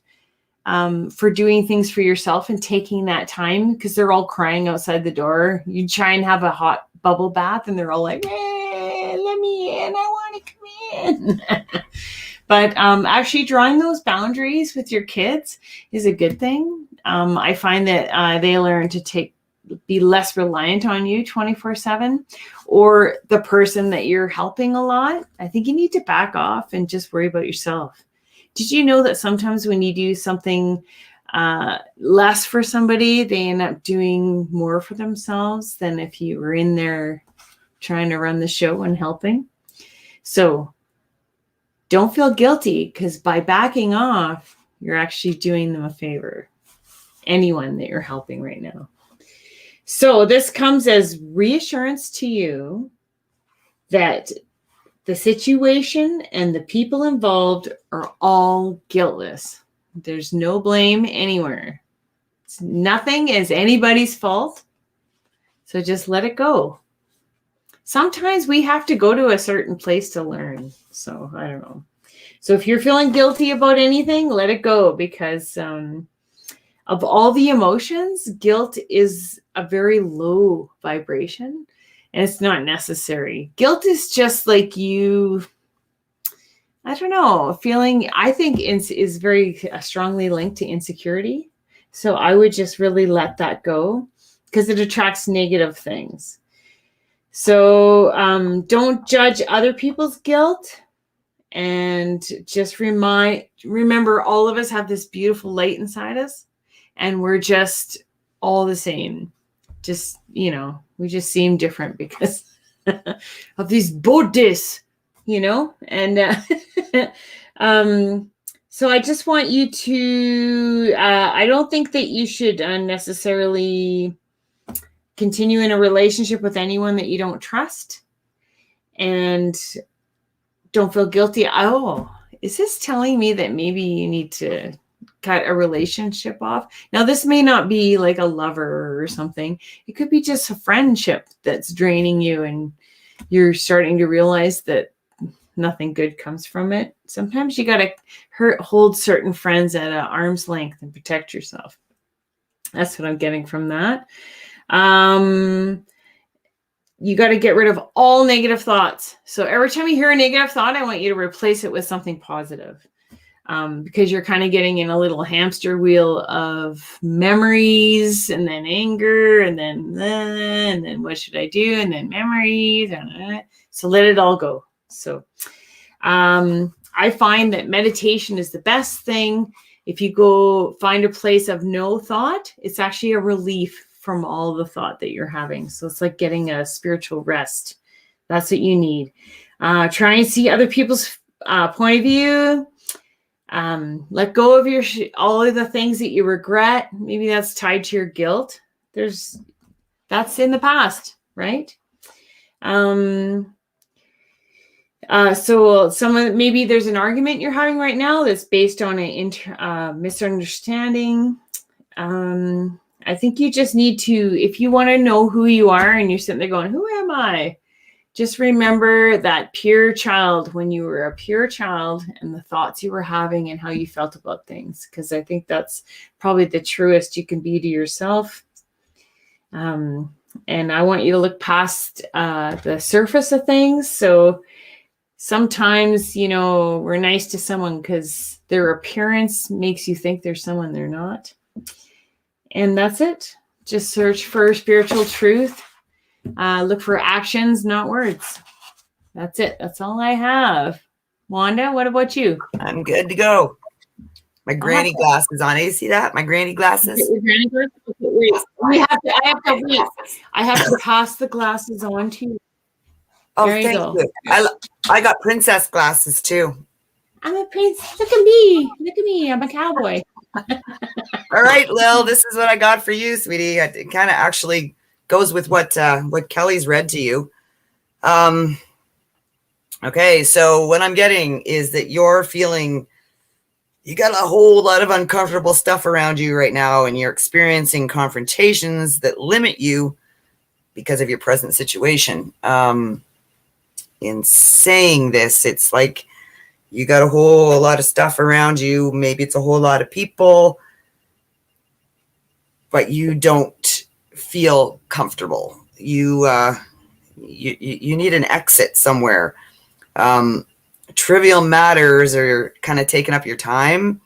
for doing things for yourself and taking that time, because they're all crying outside the door. You try and have a hot bubble bath and they're all like, let me in, I want to come in. But actually drawing those boundaries with your kids is a good thing. I find that they learn to be less reliant on you 24/7, or the person that you're helping a lot. I think you need to back off and just worry about yourself. Did you know that sometimes when you do something less for somebody, they end up doing more for themselves than if you were in there trying to run the show and helping? So don't feel guilty, because by backing off, you're actually doing them a favor. Anyone that you're helping right now. So this comes as reassurance to you that the situation and the people involved are all guiltless. There's no blame anywhere. Nothing is anybody's fault. So just let it go. Sometimes we have to go to a certain place to learn. So I don't know. So if you're feeling guilty about anything, let it go, because of all the emotions, guilt is a very low vibration, and it's not necessary. Guilt is just like you, I don't know, feeling, I think is very strongly linked to insecurity. So I would just really let that go, because it attracts negative things. So don't judge other people's guilt, and just remember all of us have this beautiful light inside us, and we're just all the same. Just, we just seem different because of these bodies, and so I just want you to, I don't think that you should necessarily continue in a relationship with anyone that you don't trust, and don't feel guilty. Oh, is this telling me that maybe you need to cut a relationship off? Now, this may not be like a lover or something. It could be just a friendship that's draining you, and you're starting to realize that nothing good comes from it. Sometimes you got to hold certain friends at an arm's length and protect yourself. That's what I'm getting from that. You got to get rid of all negative thoughts. So every time you hear a negative thought, I want you to replace it with something positive. Because you're kind of getting in a little hamster wheel of memories, and then anger, and then what should I do? And then memories. So let it all go. So I find that meditation is the best thing. If you go find a place of no thought, it's actually a relief from all the thought that you're having. So it's like getting a spiritual rest. That's what you need. Try and see other people's point of view. Let go of all of the things that you regret. Maybe that's tied to your guilt. That's in the past, right? So maybe there's an argument you're having right now that's based on a misunderstanding. I think you just need to, if you want to know who you are and you're sitting there going, who am I? just remember that pure child when you were a pure child and the thoughts you were having and how you felt about things. Because I think that's probably the truest you can be to yourself. And I want you to look past the surface of things. So sometimes, you know, we're nice to someone because their appearance makes you think they're someone they're not. And that's it. Just search for spiritual truth. Look for actions, not words. That's it. That's all I have. Wanda, what about you? I'm good to go. My granny glasses on. You see that? My granny glasses. Your granny glasses? Wait. I have to pass the glasses on to you. Oh, there you thank go. you. I got princess glasses too. I'm a prince. Look at me. Look at me. I'm a cowboy. All right, Lil, this is what I got for you, sweetie. It kind of actually goes with what Kelly's read to you. Okay, so what I'm getting is that you're feeling you got a whole lot of uncomfortable stuff around you right now, and you're experiencing confrontations that limit you because of your present situation. In saying this, it's like you got a whole lot of stuff around you. Maybe it's a whole lot of people, but you don't feel comfortable. You need an exit somewhere. Trivial matters are kind of taking up your time,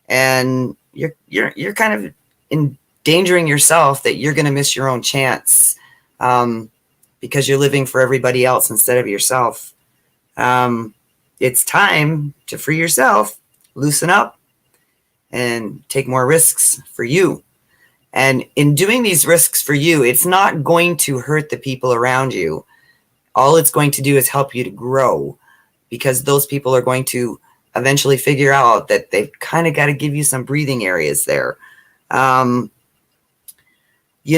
and you're kind of endangering yourself that you're going to miss your own chance because you're living for everybody else instead of yourself. It's time to free yourself, loosen up, and take more risks for you. And in doing these risks for you, it's not going to hurt the people around you. All it's going to do is help you to grow, because those people are going to eventually figure out that they've kind of got to give you some breathing areas there. You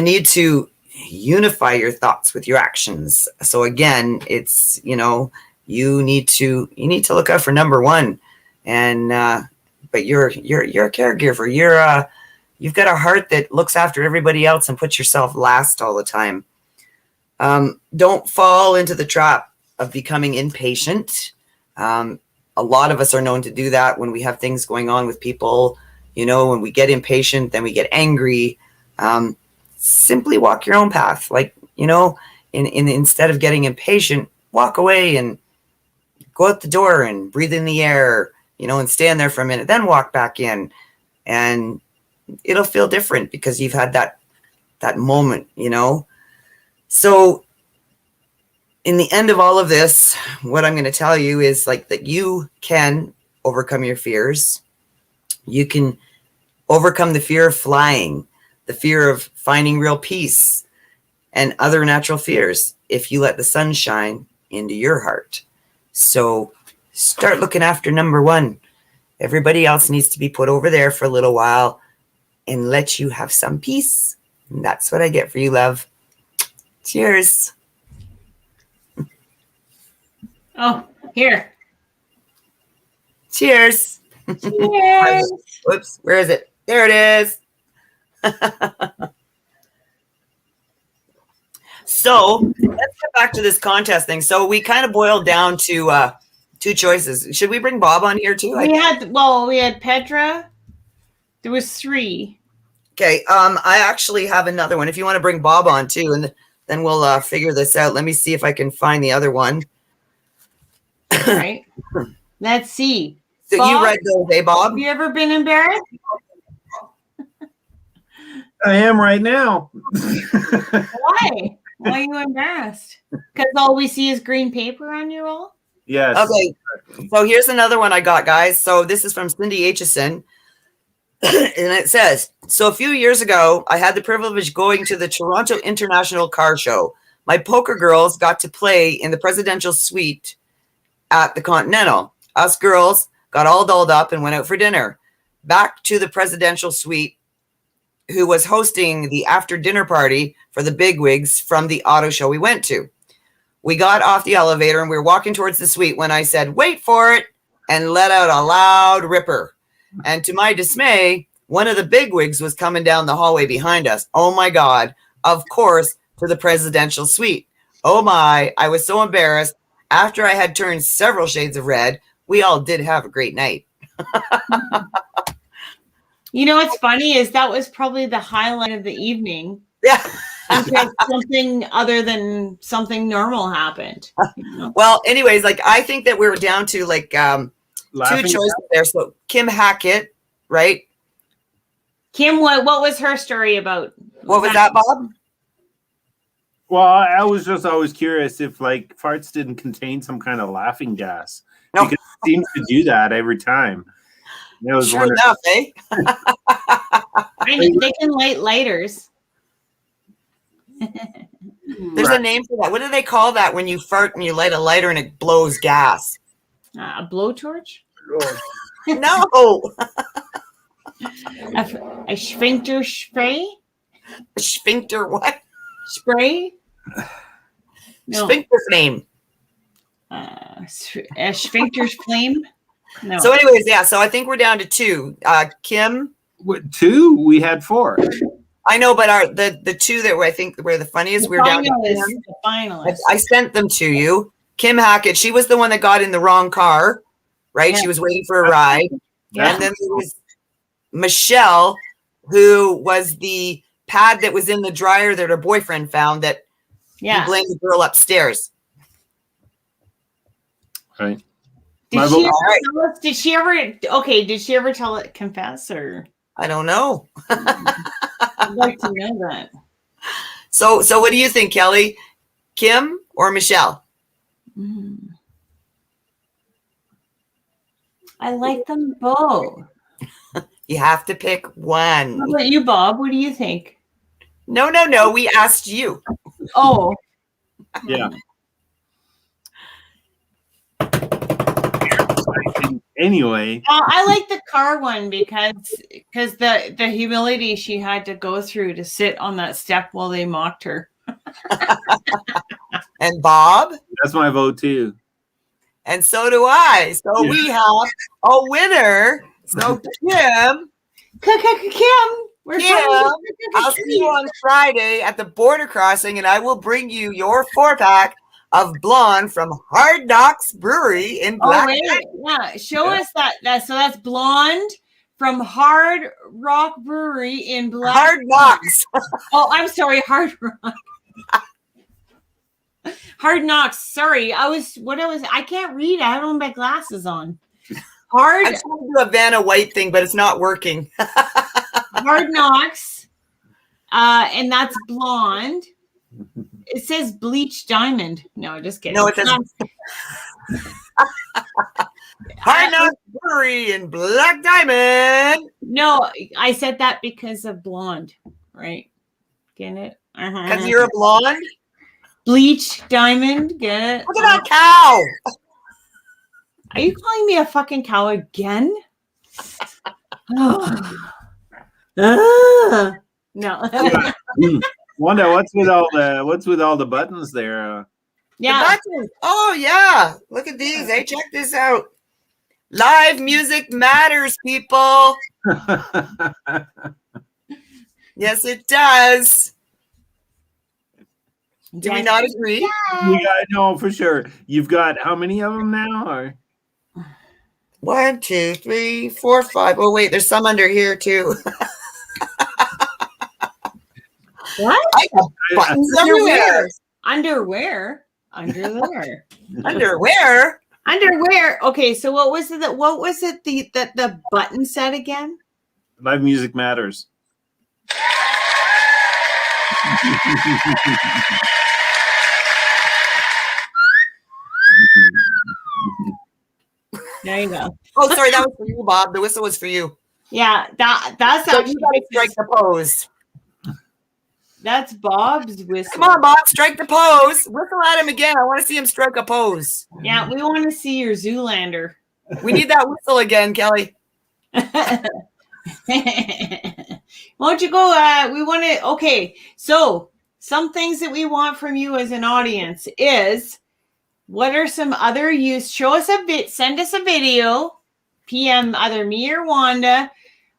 need to unify your thoughts with your actions. So again, it's, you need to look out for number one. And but you're a caregiver. You've got a heart that looks after everybody else and puts yourself last all the time. Don't fall into the trap of becoming impatient. A lot of us are known to do that when we have things going on with people. When we get impatient, then we get angry. Simply walk your own path. Instead of getting impatient, walk away and go out the door and breathe in the air, and stand there for a minute, then walk back in, and it'll feel different because you've had that moment, So in the end of all of this, what I'm going to tell you is that you can overcome your fears. You can overcome the fear of flying, the fear of finding real peace, and other natural fears if you let the sun shine into your heart. So start looking after number one. Everybody else needs to be put over there for a little while and let you have some peace. And that's what I get for you, love. Cheers. Oh, here. Cheers. Cheers. Whoops, where is it? There it is. So let's get back to this contest thing. So we kind of boiled down to two choices. Should we bring Bob on here too? We had Petra. There was 3. Okay. I actually have another one. If you want to bring Bob on too, and then we'll figure this out. Let me see if I can find the other one. All right. Let's see. So Bob, you read those, eh, Bob? have you ever been embarrassed? I am right now. Why? Why are you embarrassed? Because all we see is green paper on your wall? Yes. Okay. So here's another one I got, guys. So this is from Cindy Aitchison. And it says, so a few years ago, I had the privilege of going to the Toronto International Car Show. My poker girls got to play in the presidential suite at the Continental. Us girls got all dolled up and went out for dinner. Back to the presidential suite, who was hosting the after dinner party for the bigwigs from the auto show we went to. We got off the elevator and we were walking towards the suite when I said, wait for it, and let out a loud ripper. And to my dismay, one of the bigwigs was coming down the hallway behind us. Oh my God, of course, to the presidential suite. Oh my, I was so embarrassed. After I had turned several shades of red, we all did have a great night. You know what's funny is that was probably the highlight of the evening. Yeah. Because something other than something normal happened. You know? Well, anyways, like I think that we were down to like two choices there. So Kim Hackett, right? Kim, what was her story about? What was that, Bob? Well, I was just always curious if like farts didn't contain some kind of laughing gas. No. Because it seems to do that every time. It was Sure enough, eh? I mean, they can light lighters. There's a name for that. What do they call that when you fart and you light a lighter and it blows gas? A blowtorch? No. A sphincter spray? A sphincter what? Spray? No. Sphincter flame. A sphincter's flame? No. So anyways, yeah, so I think we're down to two. Kim? Two? We had four. I know, but the two that I think were the funniest, we're down to Kim. The finalists. I sent them to you. Kim Hackett, she was the one that got in the wrong car, right? Yeah. She was waiting for a ride. Yeah. And then there was Michelle, who was the pad that was in the dryer that her boyfriend found that he blamed the girl upstairs. Right. Did she ever tell it, confess, or? I don't know. I'd like to know that. So what do you think, Kelly? Kim or Michelle? I like them both. You have to pick one. How about you, Bob? What do you think? No. We asked you. Oh. Yeah. Anyway, I like the car one because the humility she had to go through to sit on that step while they mocked her. And Bob? That's my vote too. And so do I. So we have a winner. So Kim, I'll see you on Friday at the border crossing, and I will bring you your 4-pack of blonde from Hard Knox Brewery in Black. Yeah, show us that. So that's blonde from Hard Rock Brewery in Black. Hard Knocks. Oh, I'm sorry, Hard Rock. Hard Knocks. Sorry, I can't read. I don't have my glasses on. I'm trying to do a Vanna White thing, but it's not working. Hard Knocks, and that's blonde. It says bleach diamond. No, just kidding. No, it doesn't. Hard Knox Brewery in Black Diamond. No, I said that because of blonde, right? Get it? Because you're a blonde? Bleach diamond, get it? Look at that cow. Are you calling me a fucking cow again? No. Wanda, what's with all the buttons there? Yeah. The buttons. Oh yeah. Look at these. Hey, check this out. Live music matters, people. Yes, it does. Do we not agree? Yeah, no, for sure. You've got how many of them now? Or 1, 2, 3, 4, 5. Oh wait, there's some under here too. What? I got buttons everywhere. Underwear. Under there. Underwear. Okay, so what was it that the button said again? Live music matters. There you go. Oh, sorry, that was for you, Bob. The whistle was for you. Yeah, that's so you gotta strike the pose. That's Bob's whistle. Come on, Bob, strike the pose. Whistle at him again. I want to see him strike a pose. Yeah, we want to see your Zoolander. We need that whistle again, Kelly. Won't you go? We want to. Okay, so some things that we want from you as an audience is, what are some other use? Show us a bit. Send us a video. PM either me or Wanda.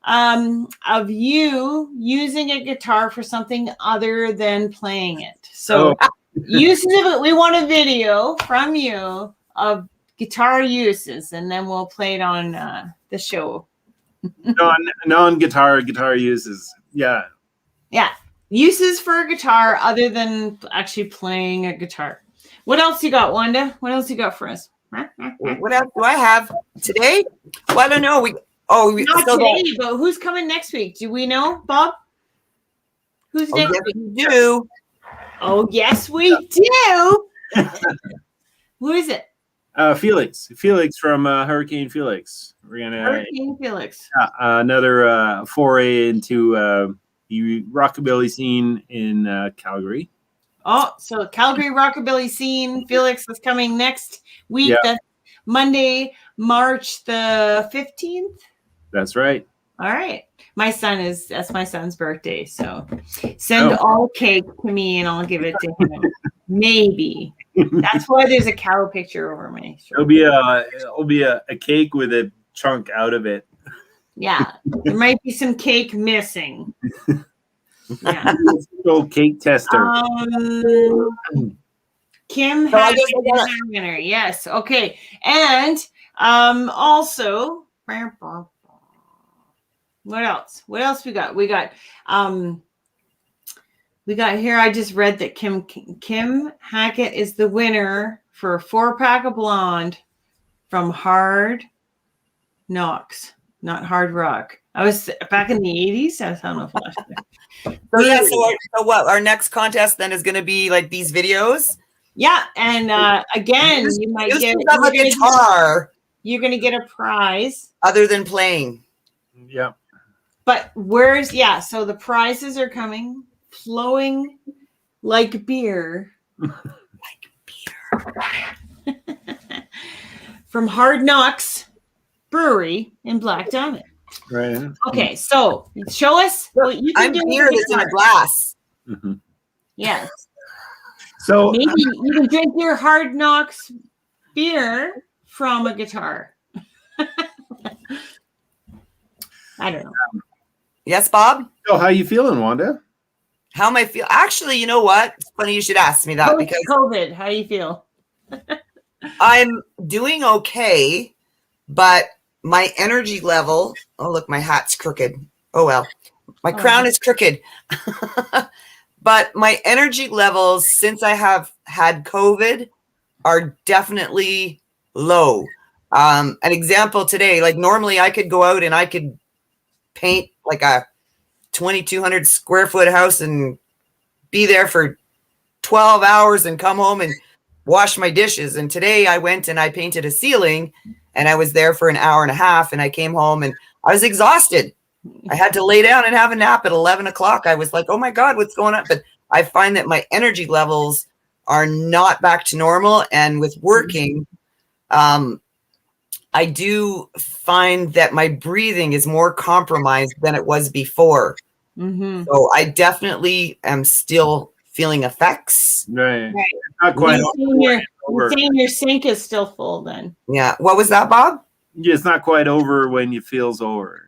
Of you using a guitar for something other than playing it. So uses of it. We want a video from you of guitar uses, and then we'll play it on the show. Non-guitar uses. Yeah. Yeah. Uses for a guitar other than actually playing a guitar. What else you got, Wanda? What else you got for us? What else do I have today? Well, I don't know. We Not still today, got- but who's coming next week? Do we know, Bob? Who's Oh, next yes, week? we do. Oh, yes, we do. Who is it? Felix from Hurricane Felix. We're gonna Hurricane Felix. another foray into the rockabilly scene in Calgary. Oh, so Calgary Rockabilly Scene. Felix is coming next week. Yeah. That's Monday, March the 15th. That's right. All right. That's my son's birthday. So send all cake to me and I'll give it to him. Maybe. That's why there's a cow picture over my shirt. It'll be a cake with a chunk out of it. Yeah. There might be some cake missing. Yeah. Little cake tester. Kim So I Hackett guess I is gotta- our winner. Yes. Okay. And also, what else? What else we got? We got here. I just read that Kim Hackett is the winner for a 4-pack of blonde from Hard Knox, not Hard Rock. I was back in the 80s. I don't know if last year. So yeah, so what? Our next contest then is going to be like these videos. Yeah, and again, you might Uses get of a guitar you're gonna get a prize. other than playing. Yeah. But so the prizes are coming, flowing like beer. From Hard Knox Brewery in Black Diamond. Right. Okay, so show us what you can I'm do with beer that's in a guitar. glass. Mm-hmm. Yes. So Maybe you can drink your Hard Knox beer from a guitar. I don't know. Yes, Bob? how you feeling, Wanda? How am I feel? Actually, you know what? It's funny you should ask me that because COVID, how do you feel? I'm doing okay, but my energy level, oh look, my hat's crooked. Oh well. My crown is crooked. But my energy levels since I have had COVID are definitely low. An example today, like normally I could go out and I could paint like a 2,200 square foot house and be there for 12 hours and come home and wash my dishes. And today I went and I painted a ceiling and I was there for an hour and a half and I came home and I was exhausted. I had to lay down and have a nap at 11 o'clock. I was like, oh my God, what's going on? But I find that my energy levels are not back to normal. And with working, I do find that my breathing is more compromised than it was before. Mm-hmm. So I definitely am still feeling effects. Right. Right. Not quite You're over. saying your sink is still full then. Yeah. What was that, Bob? It's not quite over when you feels over.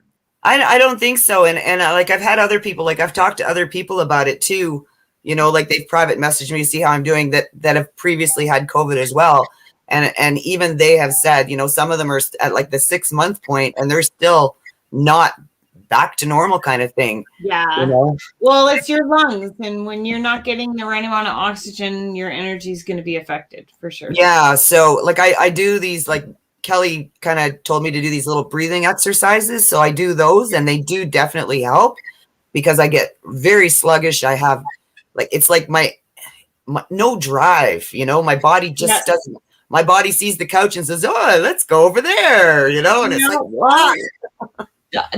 I don't think so. And like I've had other people, like I've talked to other people about it too. You know, like they've private messaged me to see how I'm doing that have previously had COVID as well. And even they have said, you know, some of them are at like the 6-month point and they're still not back to normal kind of thing. Yeah. You know? Well, it's your lungs. And when you're not getting the right amount of oxygen, your energy is going to be affected for sure. Yeah. So like I do these, like Kelly kind of told me to do these little breathing exercises. So I do those and they do definitely help because I get very sluggish. I have like, it's like my no drive, you know, my body just doesn't. My body sees the couch and says, oh, let's go over there, you know? And it's like, what?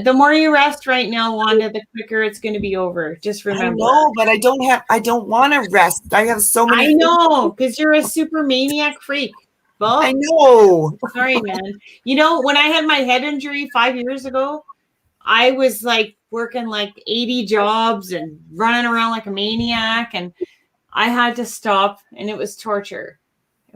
The more you rest right now, Wanda, the quicker it's going to be over. Just remember. I know, but I don't want to rest. I have so many. I know, because you're a super maniac freak. Well, I know. Sorry, man. You know, when I had my head injury 5 years ago, I was like working like 80 jobs and running around like a maniac. And I had to stop and it was torture.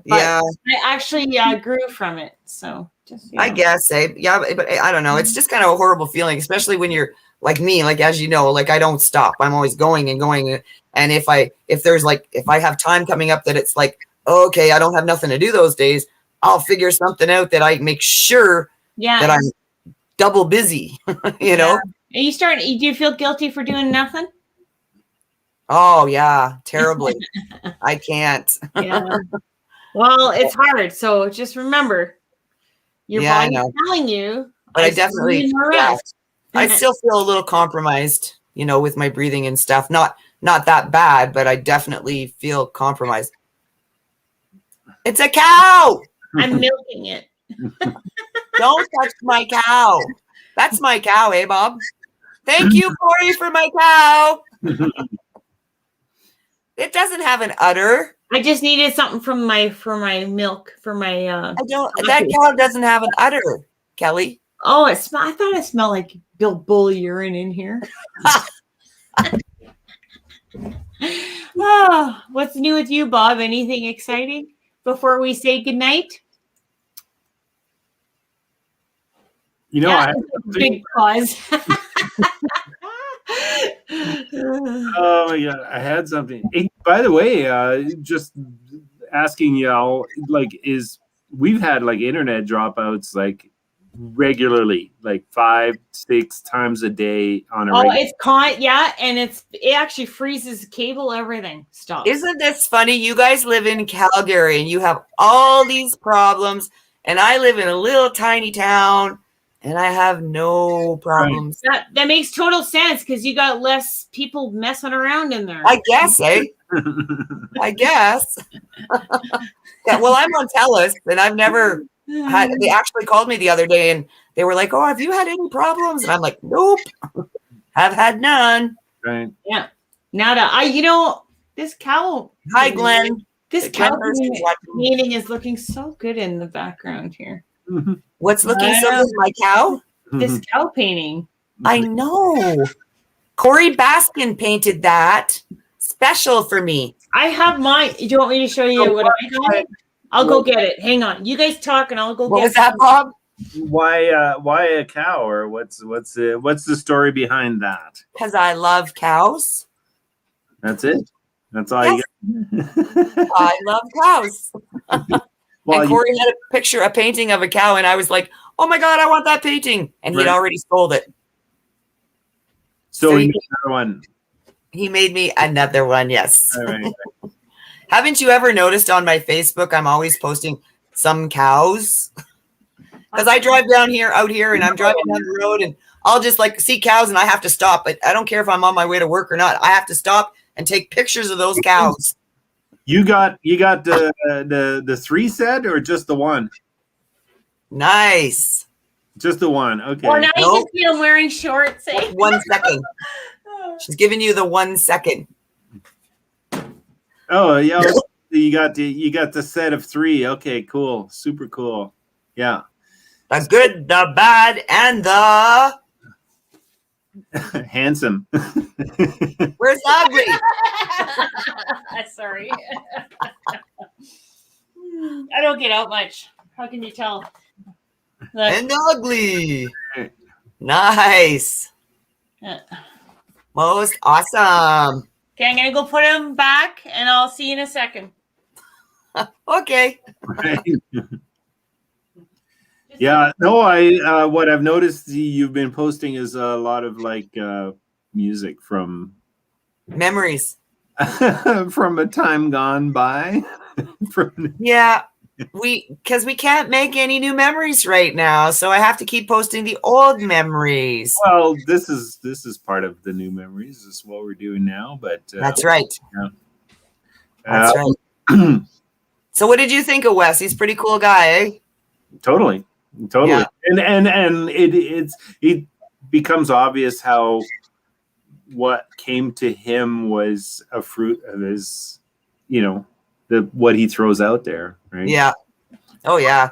But yeah. I actually grew from it. So Just, I guess, yeah, but I don't know. It's just kind of a horrible feeling, especially when you're like me, like, as you know, like I don't stop. I'm always going and going. And if I have time coming up that it's like, okay, I don't have nothing to do those days, I'll figure something out that I make sure that I'm double busy, you know? Are you starting, do you feel guilty for doing nothing? Oh yeah, terribly. I can't. Yeah. Well, it's hard. So just remember, your body's telling you. But I definitely, I still feel a little compromised, you know, with my breathing and stuff. Not that bad, but I definitely feel compromised. It's a cow. I'm milking it. Don't touch my cow. That's my cow, eh, Bob? Thank you, Corey, for my cow. It doesn't have an udder. I just needed something from my milk for my. That cow doesn't have an udder, Kelly. Oh, I thought it smelled like bull urine in here. Oh, what's new with you, Bob? Anything exciting before we say goodnight? You know, I had big pause. Oh my God, I had something. Hey, by the way, just asking y'all, like, we've had like internet dropouts like regularly, like 5-6 times a day on a. It's and it actually freezes cable, everything stops. Isn't this funny? You guys live in Calgary and you have all these problems, and I live in a little tiny town. And I have no problems. That makes total sense because you got less people messing around in there. I guess, eh? I guess. Yeah, well, I'm on TELUS, and I've never had. They actually called me the other day, and they were like, "Oh, have you had any problems?" And I'm like, "Nope, I've had none." Right. Yeah. Nada. This cow. Hi, Glenn. This cow meeting is looking so good in the background here. What's looking so good? My cow? This cow painting. I know. Corey Baskin painted that special for me. I have mine. Do you want me to show you what I got? I'll go get it. Hang on. You guys talk and I'll go get it. What was that, Bob? Why a cow, or what's the story behind that? Because I love cows. That's it. That's all you got. I love cows. Well, and Corey had a painting of a cow, and I was like, "Oh my God, I want that painting!" And he'd already sold it. So he made another one. He made me another one. Yes. All right. Haven't you ever noticed on my Facebook, I'm always posting some cows? Because I drive out here, and I'm driving down the road, and I'll just like see cows, and I have to stop. But I don't care if I'm on my way to work or not. I have to stop and take pictures of those cows. You got the 3 set or just the one? Nice. Just the one. Okay. Or now you can see I'm wearing shorts. 1 second. She's giving you the 1 second. Oh yeah, you got the set of 3. Okay, cool, super cool. Yeah. The good, the bad, and the handsome. Where's ugly? Sorry. I don't get out much. How can you tell? Look. And ugly. Nice. Most awesome. Okay, I'm gonna go put him back, and I'll see you in a second. Okay. Yeah, no, I what I've noticed you've been posting is a lot of like music from memories from a time gone by. Yeah, because we can't make any new memories right now, so I have to keep posting the old memories. Well, this is part of the new memories. This is what we're doing now, but that's right. Yeah. That's right. So, what did you think of Wes? He's a pretty cool guy, eh? Totally. Yeah. And it becomes obvious how what came to him was a fruit of his, what he throws out there, right? Yeah. Oh yeah.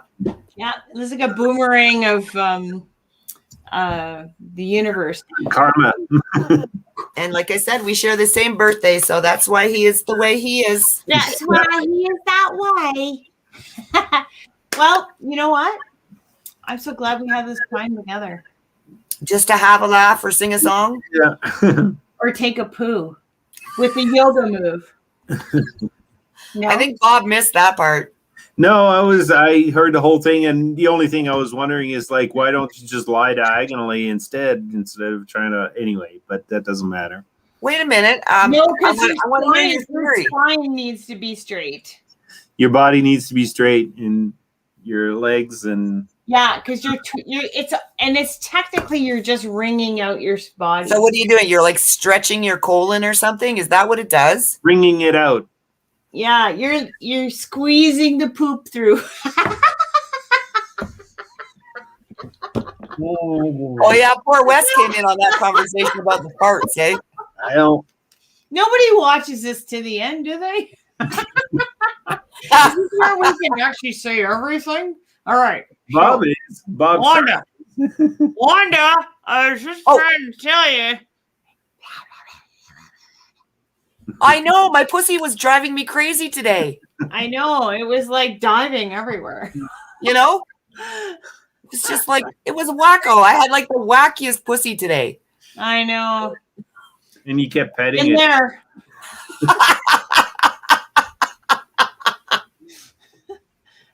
Yeah, this is like a boomerang of the universe. Karma. And like I said, we share the same birthday, so that's why he is the way he is. That's why he is that way. Well, you know what? I'm so glad we have this time together. Just to have a laugh or sing a song? Yeah. Or take a poo with the yoga move. No? I think Bob missed that part. No, I heard the whole thing, and the only thing I was wondering is like, why don't you just lie diagonally instead of trying to anyway, but that doesn't matter. Wait a minute. No, because I want to hear your theory. your spine needs to be straight. Your body needs to be straight, and your legs and Yeah, because it's technically you're just wringing out your body. So what are you doing? You're like stretching your colon or something? Is that what it does? bringing it out. Yeah, you're squeezing the poop through. Oh yeah, poor Wes came in on that conversation about the farts, eh? I don't. Nobody watches this to the end, do they? Is this where we can actually say everything? All right. Bob is Bob. Wanda. Wanda, I was just trying to tell you. I know, my pussy was driving me crazy today. I know. It was like diving everywhere. You know? It's just like, it was wacko. I had like the wackiest pussy today. I know. And you kept petting In it. there.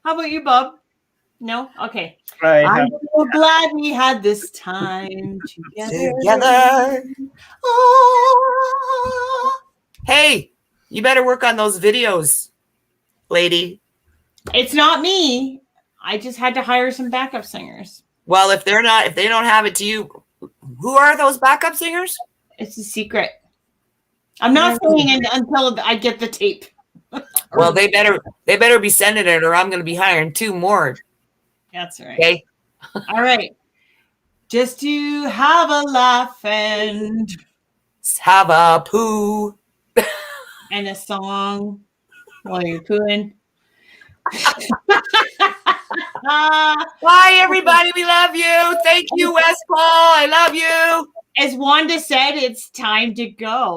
How about you, Bob? No? Okay. I'm so glad we had this time together. Oh. Hey, you better work on those videos, lady. It's not me. I just had to hire some backup singers. Well, if they don't have it to you, who are those backup singers? It's a secret. I'm not saying it until I get the tape. Well, they better be sending it, or I'm going to be hiring 2 more. That's right. Okay. All right. Just to have a laugh and have a poo and a song while you're pooing. Bye, everybody. We love you. Thank you, Wes Paul. I love you. As Wanda said, it's time to go.